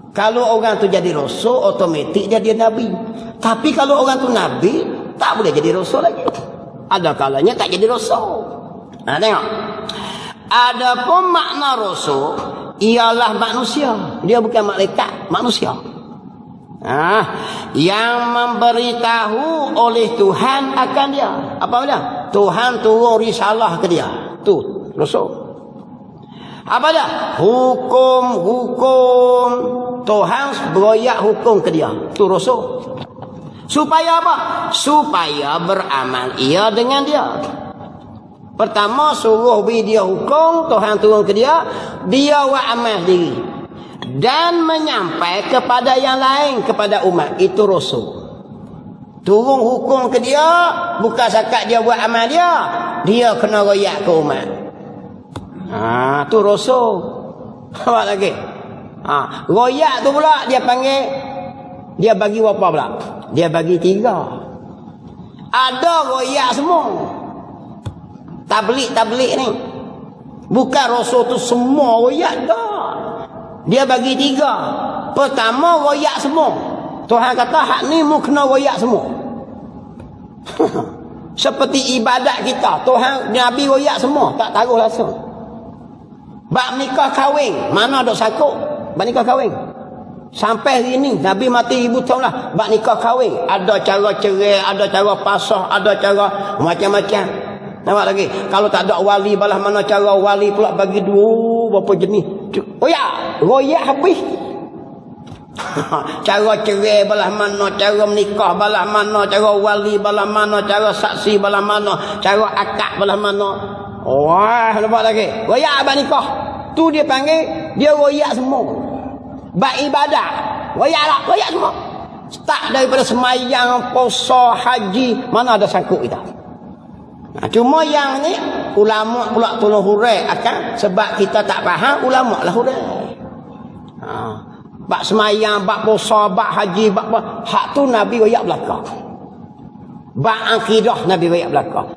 Kalau orang tu jadi rasul, otomatik dia Nabi. Tapi kalau orang tu Nabi, tak boleh jadi rasul lagi. Ada kalanya tak jadi rasul. Nah, tengok. Adapun makna rasul ialah manusia. Dia bukan malaikat, manusia. Yang memberitahu oleh Tuhan akan dia. Apa dia? Tuhan turun risalah ke dia. Tu rasul. Apa dia? Hukum-hukum. Tuhan beroyak hukum ke dia. Tu rasul. Supaya apa? Supaya beramal ia dengan dia. Pertama suruh beri dia hukum, Tuhan turun ke dia, dia buat amal sendiri. Dan menyampai kepada yang lain, kepada umat. Itu rasul. Turun hukum ke dia, bukan sakat dia buat amal dia, dia kena royak ke umat. Tu rasul. Apa lagi? Royak tu pula dia panggil, dia bagi berapa pula? Dia bagi 3. Ada royak semua. Tablik ni. Bukan rasul tu semua royak dah. Dia bagi 3. Pertama royak semua. Tuhan kata hak ni mu kena royak semua. Seperti ibadat kita, Tuhan Nabi royak semua, tak taruh langsung. Bab nikah kahwin, mana ada sakut? Bab nikah kahwin. Sampai hari ni Nabi mati 1000 tahun lah. Bab nikah kahwin, ada cara cerai, ada cara pasah, ada cara macam-macam. Nampak lagi. Kalau tak ada wali balah mana cara wali pula bagi dua berapa jenis. Oh ya, royak habis. Cara cerai balah mana, cara menikah balah mana, cara wali balah mana, cara saksi balah mana, cara akad balah mana. Wah, nampak lagi. Royak abang nikah. Tu dia panggil, dia royak semua. Bab ibadah, royak lah, royak semua. Start daripada semayang, puasa, haji, mana ada sangkut kita. Cuma yang ni ulama pula tolong hurai akan sebab kita tak faham, ulama lah hurai. Bab semayang, bab puasa, bab haji, bab hak tu Nabi royak belakang. Bab akidah Nabi royak belakang.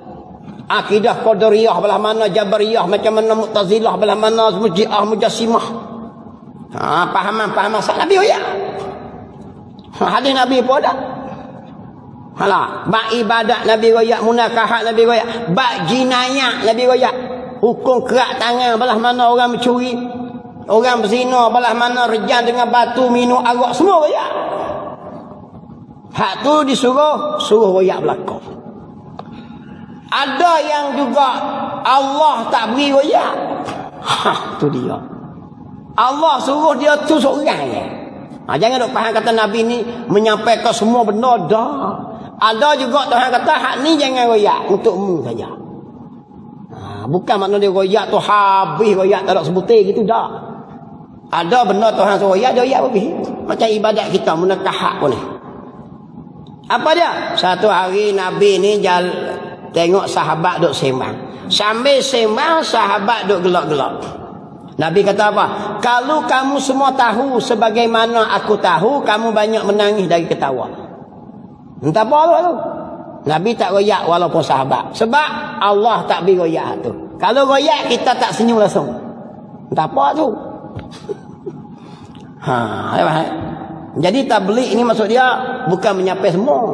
Akidah Qadariyah belah mana, Jabariyah macam mana, Mu'tazilah belah mana, Murji'ah, Mujassimah. Pahaman asal Nabi royak. Hadis Nabi pun ada. Halah, bab ibadat Nabi royak, munakahat Nabi royak, bab jinayat Nabi royak. Hukum kerak tangan belah mana orang mencuri, orang berzina belah mana, rejam dengan batu, minum arak, semua royak. Hak tu suruh royak belakang. Ada yang juga Allah tak beri royak. Tu dia. Allah suruh dia tu seorang je. Jangan duk faham kata Nabi ni menyampaikan semua benda dah. Ada juga Tuhan kata hak ni jangan royak, untukmu saja. Bukan makna dia royak tu habis royak tak ada sebutir gitu dah. Ada benda Tuhan suruh royak, dia royak habis. Macam ibadat kita munakahat pun ni. Apa dia? Satu hari Nabi ni tengok sahabat duk sembang. Sambil sembang sahabat duk gelak-gelak. Nabi kata apa? Kalau kamu semua tahu sebagaimana aku tahu, kamu banyak menangis dari ketawa. Entah apa tu. Nabi tak royak walaupun sahabat. Sebab Allah tak beri royak tu. Kalau royak kita tak senyum langsung. Entah apa tu. Jadi tabligh ni maksud dia bukan menyampai semua.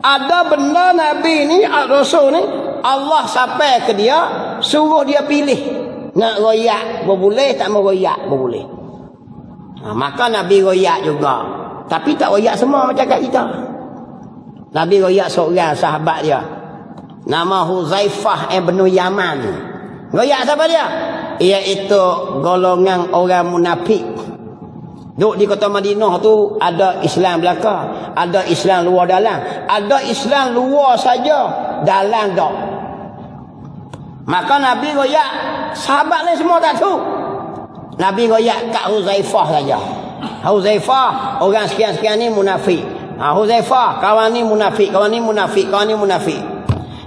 Ada benda Nabi ni, Rasul ni, Allah sampai ke dia, suruh dia pilih. Nak royak boleh, tak mau royak boleh. Maka Nabi royak juga. Tapi tak royak semua macam kat kita. Nabi royak seorang sahabat dia. Nama Huzaifah ibn Yaman. Royak siapa dia? Iaitu golongan orang munafik. Duduk di kota Madinah tu ada Islam belaka, ada Islam luar dalam, ada Islam luar saja, dalam tak. Maka Nabi royak sahabat lain semua tak tahu. Nabi royak kat Huzaifah saja. Huzaifah orang sekian-sekian ni munafik. Huzaifah kawan ni munafik, kawan ni munafik, kawan ni munafik.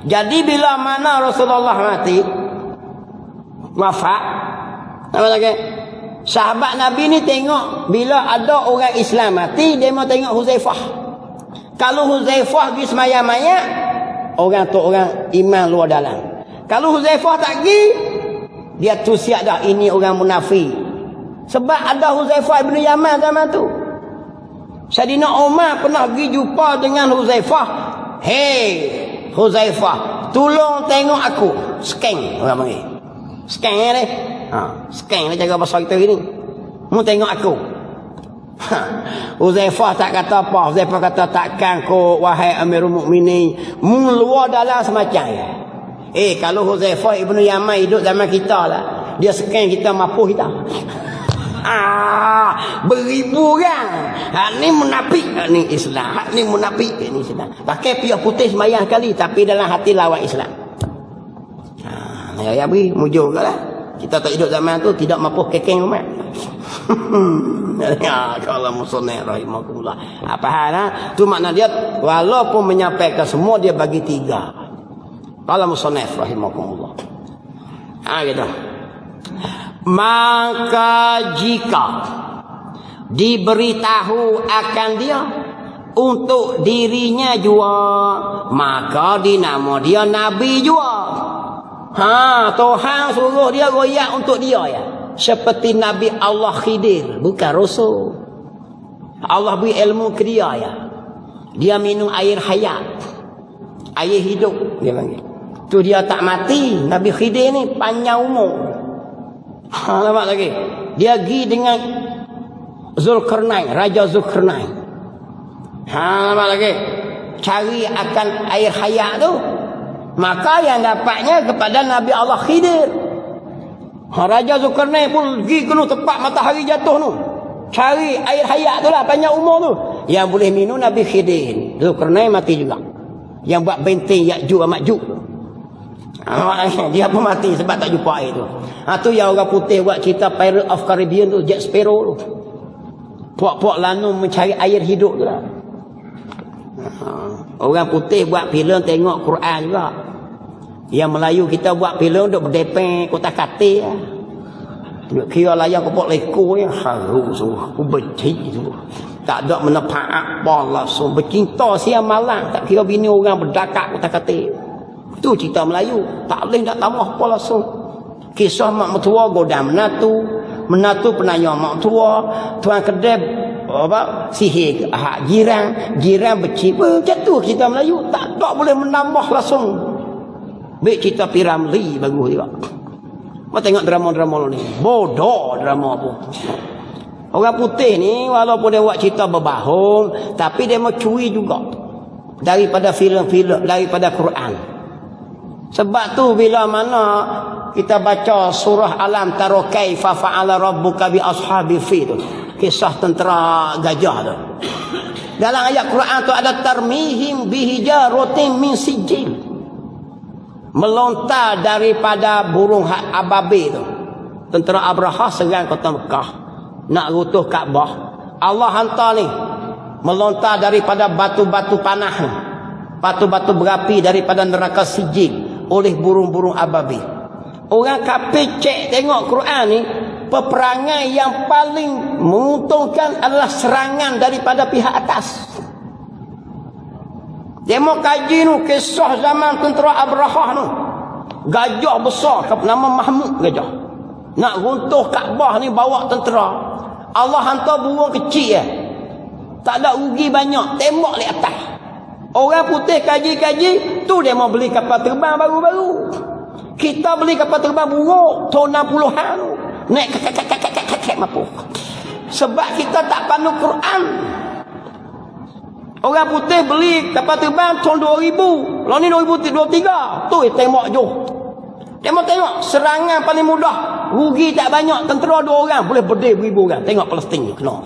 Jadi bila mana Rasulullah mati wafat, apa lagi? Sahabat Nabi ni tengok bila ada orang Islam mati, dia mau tengok Huzaifah. Kalau Huzaifah pergi semayang-mayang, orang tu orang iman luar dalam. Kalau Huzaifah tak pergi, dia tu siap dah ini orang munafik. Sebab ada Huzaifah ibn Yaman zaman tu. Sayyidina Umar pernah pergi jumpa dengan Huzaifah. Hei Huzaifah, tolong tengok aku. Skeng orang panggil. Skeng ni. Skeng ni cara bahasa kita ni. Mu tengok aku. Huzaifah tak kata apa. Huzaifah kata takkan kau wahai Amirul Mukminin mu luar dalam semacam ya. Kalau Huzaifah ibn Yaman hidup zaman kita lah, dia skeng kita mapuh kita. Beribu orang. Ni munafik, ni Islam. Ni munafik, ni Islam. Pakai piyah putih semayang sekali tapi dalam hati lawan Islam. Ya beri mujur lah. Kita tak hidup zaman tu tidak mampu kekeng umat. Ya Allah musannif rahimahullah. Apa hal tu makna dia walaupun menyampaikan semua dia bagi tiga. Allah musannif rahimahullah. Gitu. Maka jika diberitahu akan dia untuk dirinya jua, maka dinamo dia Nabi jua. Tuhan suruh dia royak untuk dia ya. Seperti Nabi Allah Khidir, bukan Rasul. Allah beri ilmu ke dia ya. Dia minum air hayat, air hidup dia panggil. Tu dia tak mati. Nabi Khidir ni panjang umur. Nampak lagi. Dia pergi dengan Zulkarnain, Raja Zulkarnain. Nampak lagi. Cari akan air hayat tu. Maka yang dapatnya kepada Nabi Allah Khidir. Raja Zulkarnain pun pergi ke tempat matahari jatuh tu. Cari air hayat tu lah, panjang umur tu. Yang boleh minum Nabi Khidir. Zulkarnain mati juga. Yang buat benteng Ya'juj dan Ma'juj. Dia pun mati sebab tak jumpa air tu. Tu yang orang putih buat cerita Pirates of Caribbean tu, Jack Sparrow tu. Puak-puak lanum mencari air hidup tu lah. Orang putih buat filem tengok Quran juga. Yang Melayu kita buat filem duk berdepeng kota kate lah. Duk kira layar kepok leko yang haru semua. Aku benci tu. Tak ada menepak apa langsung bercinta siang malam. Tak kira bini orang berdakak kota kate. Itu cerita Melayu. Tak boleh nak tambah apa langsung. Kisah mak mertua godam menatu penanya mak tua, tuan kedai apa sihir jiran berciba. Macam tu cerita Melayu. Tak boleh menambah langsung. Baik cerita Piramli bagus juga. Mau tengok drama-drama ni. Bodoh drama pun. Orang putih ni walaupun dia buat cerita berbahung, tapi dia mau curi juga daripada filem-filem, daripada Quran. Sebab tu bila mana kita baca surah Alam Tara Kaifa Fa'ala Rabbuka bi Ashabil Fil tu, kisah tentera gajah tu. Dalam ayat Quran tu ada tarmihim bihijaratin min sijil. Melontar daripada burung ababil tu. Tentera Abraha serang kota Mekah nak runtuh Kaabah. Allah hantar ni melontar daripada batu-batu panah, batu-batu berapi daripada neraka sijil oleh burung-burung ababil. Orang kafir cek tengok Quran ni, peperangan yang paling menguntungkan adalah serangan daripada pihak atas. Dia mau kaji nu kisah zaman tentera Abrahah nu. Gajah besar nama Mahmud gajah. Nak runtuh Kaabah ni bawa tentera. Allah hantar burung kecil tak ada rugi banyak, tembak di atas. Orang putih kaji-kaji, tu dia mau beli kapal terbang baru-baru. Kita beli kapal terbang buruk, tahun 60-an tu. Naik kakak mampu. Sebab kita tak pandang Quran. Orang putih beli kapal terbang tahun 2000. Lalu ni 2023. Tu tembak jauh. Dia mau tengok serangan paling mudah. Rugi tak banyak, tentera 2 orang boleh berdeh beribu orang. Tengok Palestin ni kena.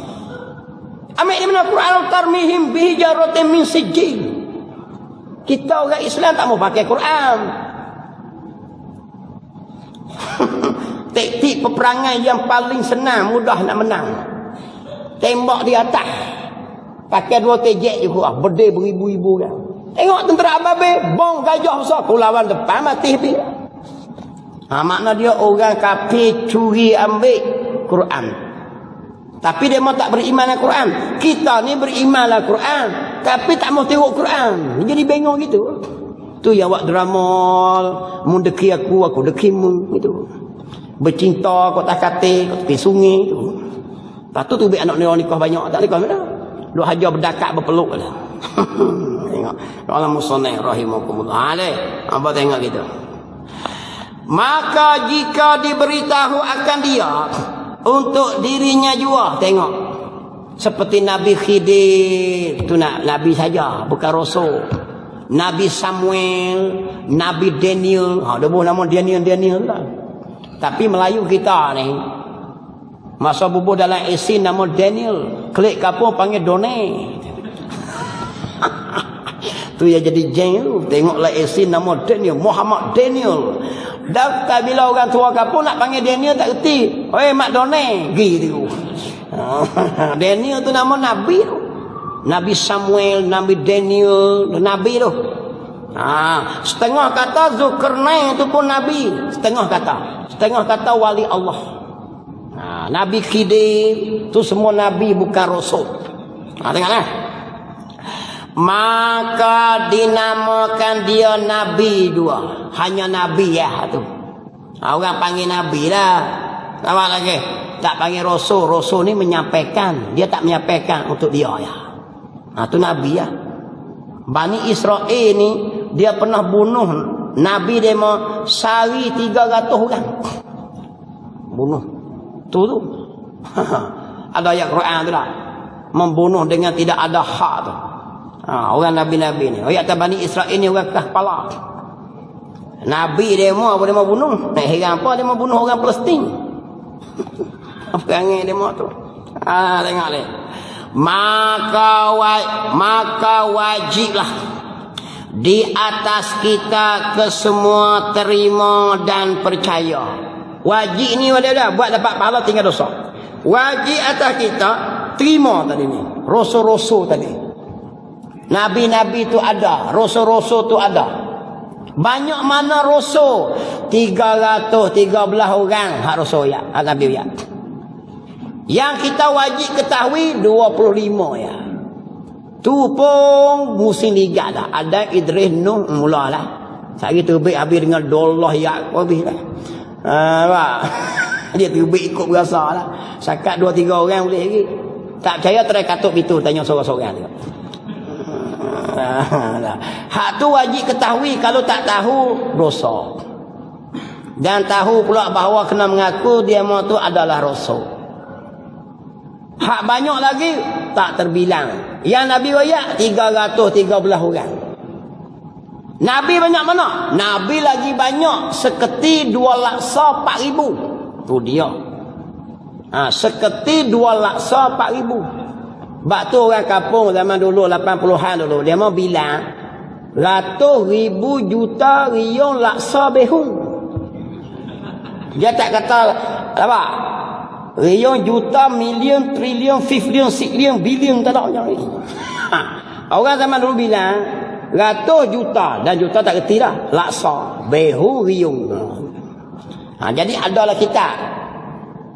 Ambil di mana Quran tarmihim bihijaratin min sijil. Kita orang Islam tak mau pakai Quran. Taktik peperangan yang paling senang, mudah nak menang. Tembak di atas. Pakai 2 tejek juga, berdeh beribu-ribu orang. Tengok tentera Ababe, bom gajah besar, kau lawan depan mati habis. Makna dia orang kafir curi ambil Quran. Tapi dia mau tak beriman dengan Quran. Kita ni beriman dengan Quran, tapi tak mau tengok Quran. Jadi bengong gitu. Tu yang awak drama, mu deki aku deki mu gitu. Bercinta kau tak kate, kau tepi sungai tu. Lepas tu bik anak ni orang nikah banyak, tak nikah mana? Duk hajar berdakat berpeluk dah. Tengok. Allah musannif rahimakumullah. Apa tengok gitu. Maka jika diberitahu akan dia untuk dirinya juga, tengok seperti Nabi Khidir tu, Nabi saja bukan Rasul. Nabi Samuel, Nabi Daniel, dia bubuh nama Daniel lah. Tapi Melayu kita ni masa bubuh dalam isi nama Daniel, klik kapur panggil Done. Tu ya jadi jeng. Tengoklah isi nama Daniel, Muhammad Daniel. Daftar bila orang tua kapur nak panggil Daniel tak erti. Oi mak Done, gitu. Daniel tu nama Nabi tu. Nabi Samuel, Nabi Daniel, Nabi tu. Setengah kata Zulkarnain tu pun Nabi. Setengah kata wali Allah. Nabi Khidir tu semua Nabi bukan Rasul. Tengoklah. Maka dinamakan dia Nabi dua. Hanya Nabi ya tu. Orang panggil Nabi lah. Apa lagi? Tak panggil Rasul. Rasul ni menyampaikan. Dia tak menyampaikan untuk dia ya. Tu Nabi ya. Bani Israel ni dia pernah bunuh Nabi, dia mau sari 300 orang. Bunuh. Tu. Ada ayat Quran tu lah. Membunuh dengan tidak ada hak tu. Orang Nabi-Nabi ni. Ayat Bani Israel ni orang kepala. Nabi dia mau apa dia mau bunuh? Nak heran apa dia mau bunuh orang Palestin? Apa yang dia mau tu? Tengok ni. Maka wajiblah di atas kita kesemua terima dan percaya. Wajib ni dah buat dapat pahala tinggal dosa. Wajib atas kita terima tadi ni. Rasul-rasul tadi. Nabi-nabi tu ada, rasul-rasul tu ada. Banyak mana rasul? 313 orang hak rasul ya, Nabi ya. Yang kita wajib ketahui 25 ya. Tu pun musim ligat dah. Ada Idris Nuh mulalah. Sehari terbit habis dengan dollah ya habis dah. Dia terbit ikut berasa lah. Sakat 2-3 orang boleh lagi. Tak percaya try katuk itu tanya seorang-seorang dia. Hak tu wajib ketahui. Kalau tak tahu dosa. Dan tahu pula bahawa kena mengaku dia mau tu adalah rasul. Hak banyak lagi tak terbilang. Yang Nabi royak 313 orang. Nabi banyak mana? Nabi lagi banyak. Seketi 2 laksa 4,000. Tu dia. Seketi 2 laksa 4,000. Sebab tu orang kampung zaman dulu 80-an dulu dia mau bilang ratus ribu juta riung laksa behung. Dia tak kata apa riung juta million triliun 50 6 bilion tak ada yang ni. Orang zaman dulu bilang ratus juta dan juta tak kerti dah laksa behung riung. Jadi adalah kita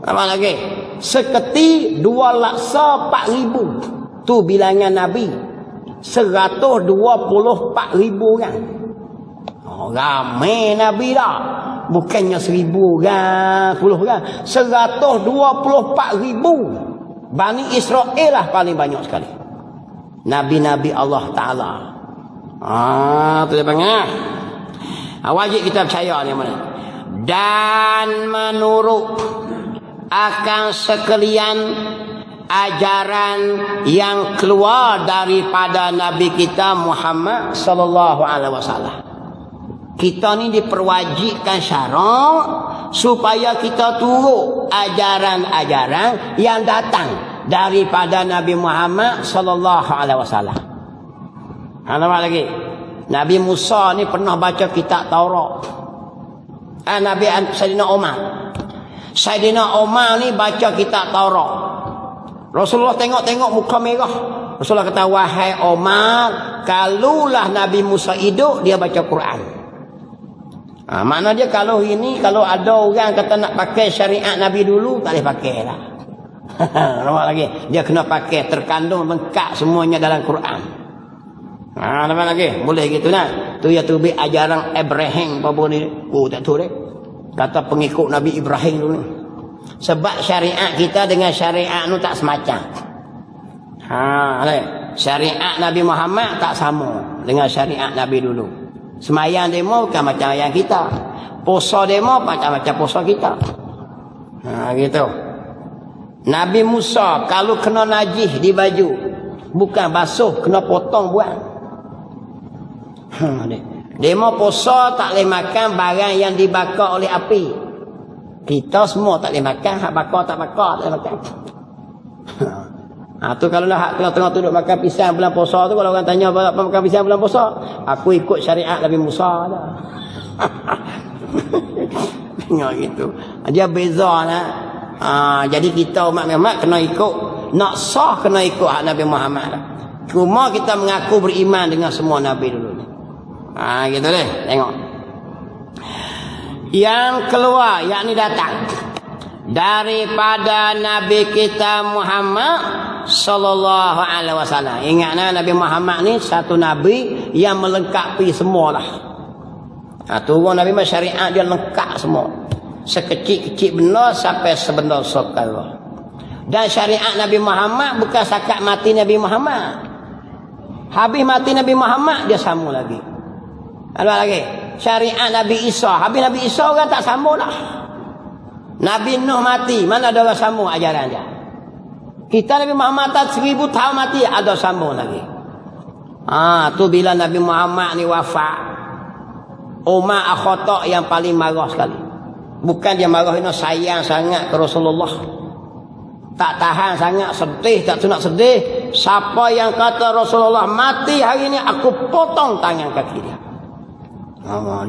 Apa lagi? Seketi 2 laksa 4,000. Tu bilangan Nabi. 124,000 orang. Oh, ramai Nabi dah. Bukannya 1,000 orang, 10 orang. 124,000. Bani Israel lah paling banyak sekali. Nabi-Nabi Allah Ta'ala. Tu dia panggil. Wajib kita percaya ni mana. Dan menurut akan sekalian ajaran yang keluar daripada Nabi kita Muhammad sallallahu alaihi wasallam. Kita ni diperwajibkan syarak supaya kita turut ajaran-ajaran yang datang daripada Nabi Muhammad sallallahu alaihi wasallam. Apa lagi? Nabi Musa ni pernah baca kitab Taurat. Nabi Sayyidina Umar. Sayyidina Umar ni baca kitab Taurat. Rasulullah tengok-tengok muka merah. Rasulullah kata, wahai Umar, kalulah Nabi Musa hidup, dia baca Quran. Makna dia kalau ada orang kata nak pakai syariat Nabi dulu, tak boleh pakai lah. Nampak lagi? Dia kena pakai, terkandung lengkap semuanya dalam Quran. Nampak lagi? Boleh gitu nak? Tu ya tu ajaran Abraham apa ni? Tak tahu deh. Kata pengikut Nabi Ibrahim dulu ni. Sebab syariat kita dengan syariat nu tak semacam. Syariat Nabi Muhammad tak sama dengan syariat Nabi dulu. Semayang demo bukan macam yang kita. Puasa demo macam-macam puasa kita. Gitu. Nabi Musa kalau kena najis di baju, bukan basuh, kena potong buang. Demo puasa tak boleh makan barang yang dibakar oleh api. Kita semua tak boleh makan, hak bakar tak bakar tak boleh makan. Tu kalau nak tengah duduk makan pisang bulan puasa tu, kalau orang tanya apa makan pisang bulan puasa, aku ikut syariat Nabi Musa dah. Tengok gitu. Dia beza lah. Jadi kita umat Muhammad kena ikut, nak sah kena ikut hak Nabi Muhammad lah. Cuma kita mengaku beriman dengan semua Nabi dulu ni. Gitu deh, tengok. Yang keluar, yakni datang daripada Nabi kita Muhammad sallallahu alaihi wasallam. Ingatlah Nabi Muhammad ni satu Nabi yang melengkapi semualah. Turun Nabi Muhammad syariat dia lengkap semua. Sekecil-kecil benda sampai sebenar sekali. Dan syariat Nabi Muhammad bukan sakat mati Nabi Muhammad. Habis mati Nabi Muhammad dia sambung lagi. Ada lagi syariat Nabi Isa. Habis Nabi Isa orang tak sambung dah. Nabi Nuh mati, mana ada orang sambung ajaran dia. Kita Nabi Muhammad tak 1000 tahun mati, ada sambung lagi. Tu bila Nabi Muhammad ni wafat, Umar Al-Khattab yang paling marah sekali. Bukan dia marah, dia sayang sangat ke Rasulullah. Tak tahan sangat, sedih, tak tu nak sedih. Siapa yang kata Rasulullah mati hari ni, aku potong tangan kaki dia.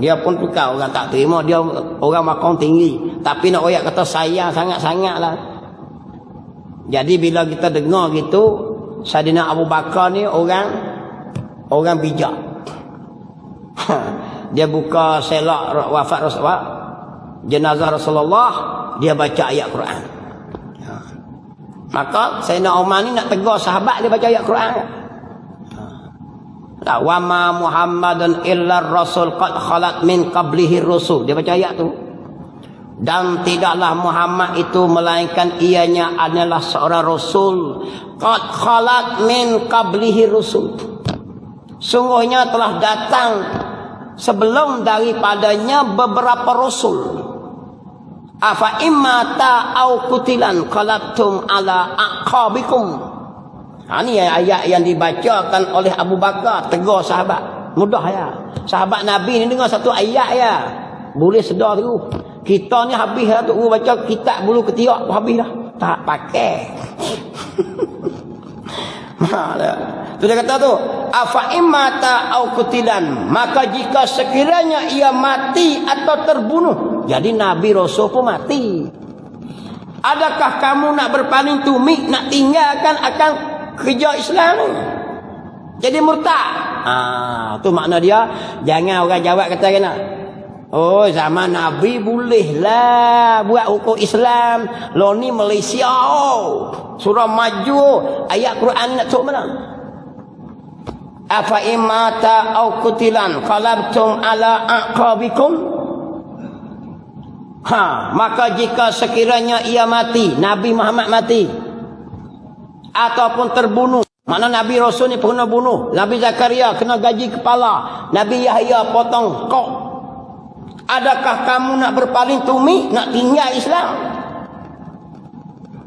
Dia pun tukar, orang tak terima. Dia orang makam tinggi, tapi nak royak kata sayang sangat-sangat lah. Jadi bila kita dengar gitu, Saidina Abu Bakar ni orang bijak. Dia buka selak wafat Rasulullah, jenazah Rasulullah, dia baca ayat Quran. Maka Saidina Umar ni nak tegur sahabat, dia baca ayat Quran. Wa ma Muhammadun illa rasul qad khalat min qablihi rusul. Dia baca ayat tu. Dan tidaklah Muhammad itu melainkan ianya adalah seorang rasul qad khalat min qablihi rusul. Sungguhnya telah datang sebelum daripadanya beberapa rasul. Afa immata au qutilan qalabtum ala aqabikum. Ini ayat yang dibacakan oleh Abu Bakar, tegur sahabat. Mudah ya. Sahabat Nabi ni dengar satu ayat ya, boleh sedar tu. Kita ni habis lah tu baca kitab bulu ketiak, habis dah. Tak pakai. Tu dia kata tu, afa immata au qutilan, maka jika sekiranya ia mati atau terbunuh. Jadi Nabi Rasul pun mati. Adakah kamu nak berpaling tumit, nak tinggalkan akan kerja Islam ni, jadi murtad? Tu makna dia. Jangan orang jawab kata kena, Oh, zaman Nabi bolehlah buat hukum Islam. Lo ni Malaysia. Surah maju. Ayat Quran nak turun mana? Afa imata au kutilan qalabtum ala aqabikum. Maka jika sekiranya ia mati, Nabi Muhammad mati, ataupun terbunuh. Mana Nabi Rasul ni pernah bunuh. Nabi Zakaria kena gaji kepala. Nabi Yahya potong kok. Adakah kamu nak berpaling tumi, nak tinggal Islam?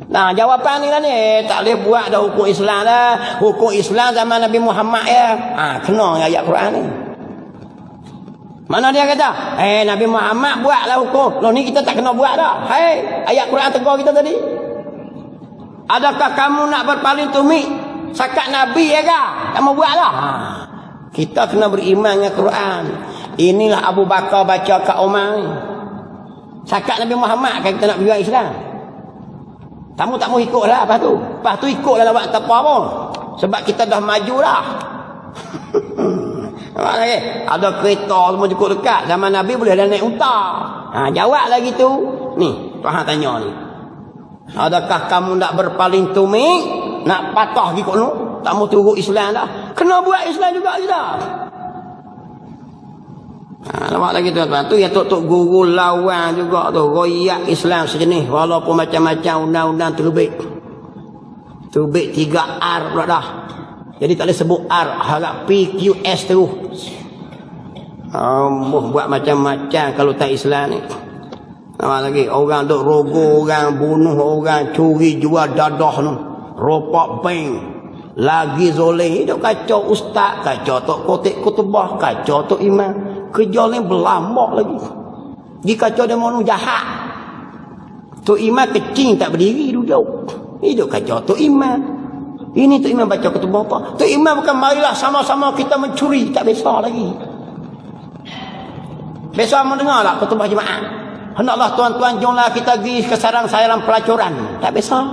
Nah, jawapan ni lah ni. Tak boleh buat dah hukum Islam dah. Hukum Islam zaman Nabi Muhammad ya. Kena ayat Quran ni. Mana dia kata? Nabi Muhammad buatlah hukum. Loh ni kita tak kena buat dah. Ayat Quran tegur kita tadi. Adakah kamu nak berpaling tumi? Sakat Nabi ya kah? Kamu buatlah. Kita kena beriman dengan Quran. Inilah Abu Bakar baca kat Umar ni. Sakat Nabi Muhammad kan kita nak berjuang Islam. Kamu tak mau ikutlah lepas tu. Lepas tu ikutlah nak buat apa pun. Sebab kita dah maju dah. Ada kereta semua cukup dekat. Zaman Nabi boleh dah naik unta. Jawab lagi tu. Ni, Tuhan tanya ni. Adakah kamu nak berpaling tumi? Nak patah pergi kat nu? Tak mau turut Islam dah. Kena buat Islam juga kita. Nampak lagi tuan-tuan. Tu yang tok-tok guru lawan juga tu. Royak Islam sejenis. Walaupun macam-macam undang-undang terbit. Terbit 3R pula dah. Jadi tak boleh sebut R. Harap PQS terus. Buat macam-macam kalau tak Islam ni. Nampak lagi. Orang duk rogo orang, bunuh orang, curi jual dadah tu. Ropak bank. Lagi zoleh. Duk kacau ustaz. Kacau tok kotik kutubah. Kacau tok imam. Kerja ni berlambak lagi. Dia kacau dia mahu jahat. Tok imam kecing tak berdiri duduk. Ini duk kacau tok imam. Ini tok imam baca kutubah apa? Tok imam bukan marilah sama-sama kita mencuri. Tak besar lagi. Besar mendengar lah kutubah jemaah. Hendaklah tuan-tuan jomlah kita pergi ke sarang-sarang pelacuran. Tak besar.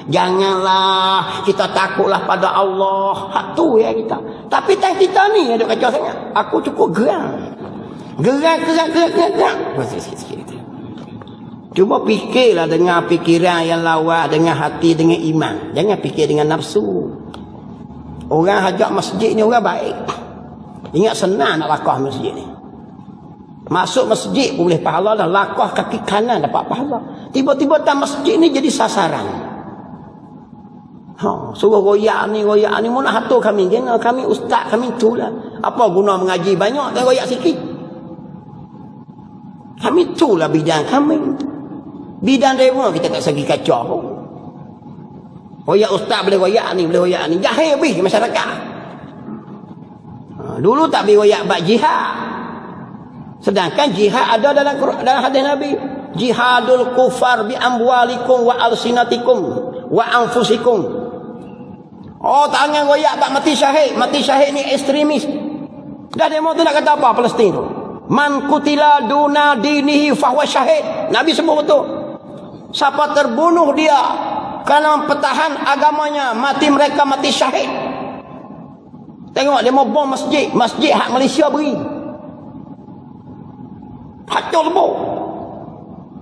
Janganlah kita takutlah pada Allah. Hak tu ya kita. Tapi tak kita ni ada kacau sangat. Aku cukup gerak. Gerak. Sikit-sikit. Cuba fikirlah dengan fikiran yang lawa, dengan hati, dengan iman. Jangan fikir dengan nafsu. Orang hajak masjid ni orang baik. Ingat senang nak lakah masjid ni. Masuk masjid pun boleh pahala dah. Lakah kaki kanan dapat pahala. Tiba-tiba tak masjid ni jadi sasaran. Suruh royak ni. Mana hatur kami? Jangan kami ustaz, kami tu lah. Apa guna mengaji banyak dan royak sikit? Kami tu lah bidang kami. Bidang dewa kita tak segi kacau pun. Royak ustaz boleh royak ni, boleh royak ni. Jahil habis masyarakat. Dulu tak boleh royak bak jihad. Sedangkan jihad ada dalam hadis Nabi. Jihadul kufar bi amwalikum wa alsinatikum wa anfusikum. Tangan goyak tak mati syahid. Mati syahid ni ekstremis. Dah demo tu nak kata apa Palestin tu? Man kutila duna dinihi fahuwa syahid. Nabi sebut betul. Siapa terbunuh dia kerana mempertahan agamanya, mati mereka mati syahid. Tengok dia mau bom masjid. Masjid hak Malaysia beri. Hancur lebur.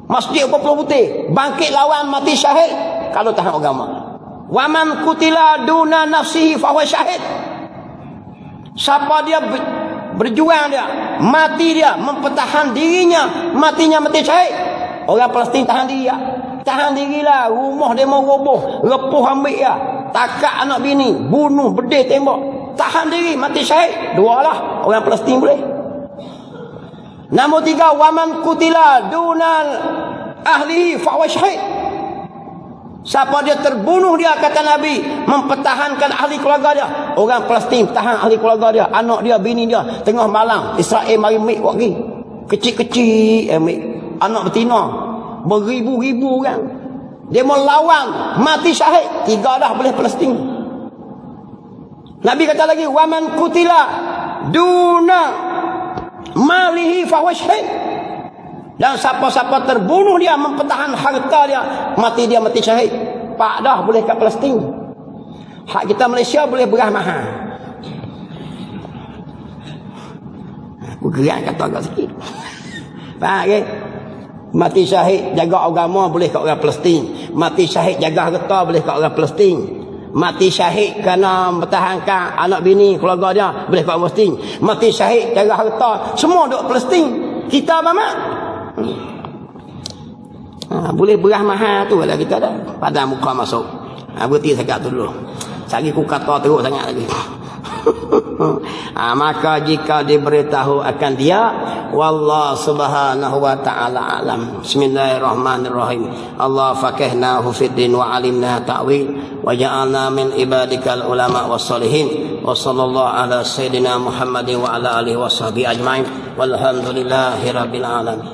Masjid berpeluh putih. Bangkit lawan mati syahid. Kalau tahan agama. Waman kutila duna nafsihi fahuwa syahid. Siapa dia berjuang dia, mati dia, mempertahan dirinya, matinya mati syahid. Orang Palestin tahan diri ya. Tahan dirilah. Rumah dia mau roboh, repuh ambil ya. Takak anak bini, bunuh, bedih tembak. Tahan diri, mati syahid. Dua lah orang Palestin boleh. Nombor 3, waman kutila dunal ahlihi fahuwa syahid. Siapa dia terbunuh dia, kata Nabi, mempertahankan ahli keluarga dia. Orang Palestin tahan ahli keluarga dia, anak dia, bini dia. Tengah malam Israel mari ambil buat pergi. Kecil-kecil ambil. Anak betina beribu-ribu orang. Dia mau lawan, mati syahid. 3 dah boleh Palestin. Nabi kata lagi, waman kutila duna malihi fahuwa syahid. Dan siapa-siapa terbunuh dia, mempertahan harta dia, mati dia mati syahid. Pak dah boleh kat Palestin. Hak kita Malaysia boleh berah mahal. Aku gerak kata agak sikit. Faham ke? Mati syahid jaga agama boleh kat orang Palestin. Mati syahid jaga harta boleh kat orang Palestin. Mati syahid kerana mempertahankan anak bini keluarga dia boleh kat Palestin. Mati syahid jaga harta semua duk Palestin. Kita apa mak? Boleh beras mahal tu lah kita dah. Pada muka masuk. Berhenti sekat tu dulu. Sagi ku kata teruk sangat lagi. Maka jika diberitahu akan dia, wallahu subhanahu wa ta'ala alam. Bismillahirrahmanirrahim. Allah fakihnahu fid din wa alimna ta'wil wa ja'alna min ibadikal ulama wassalihin. Wa sallallahu ala sayyidina Muhammadin wa ala alihi wa sahbihi ajma'in. Walhamdulillahi rabbil alamin.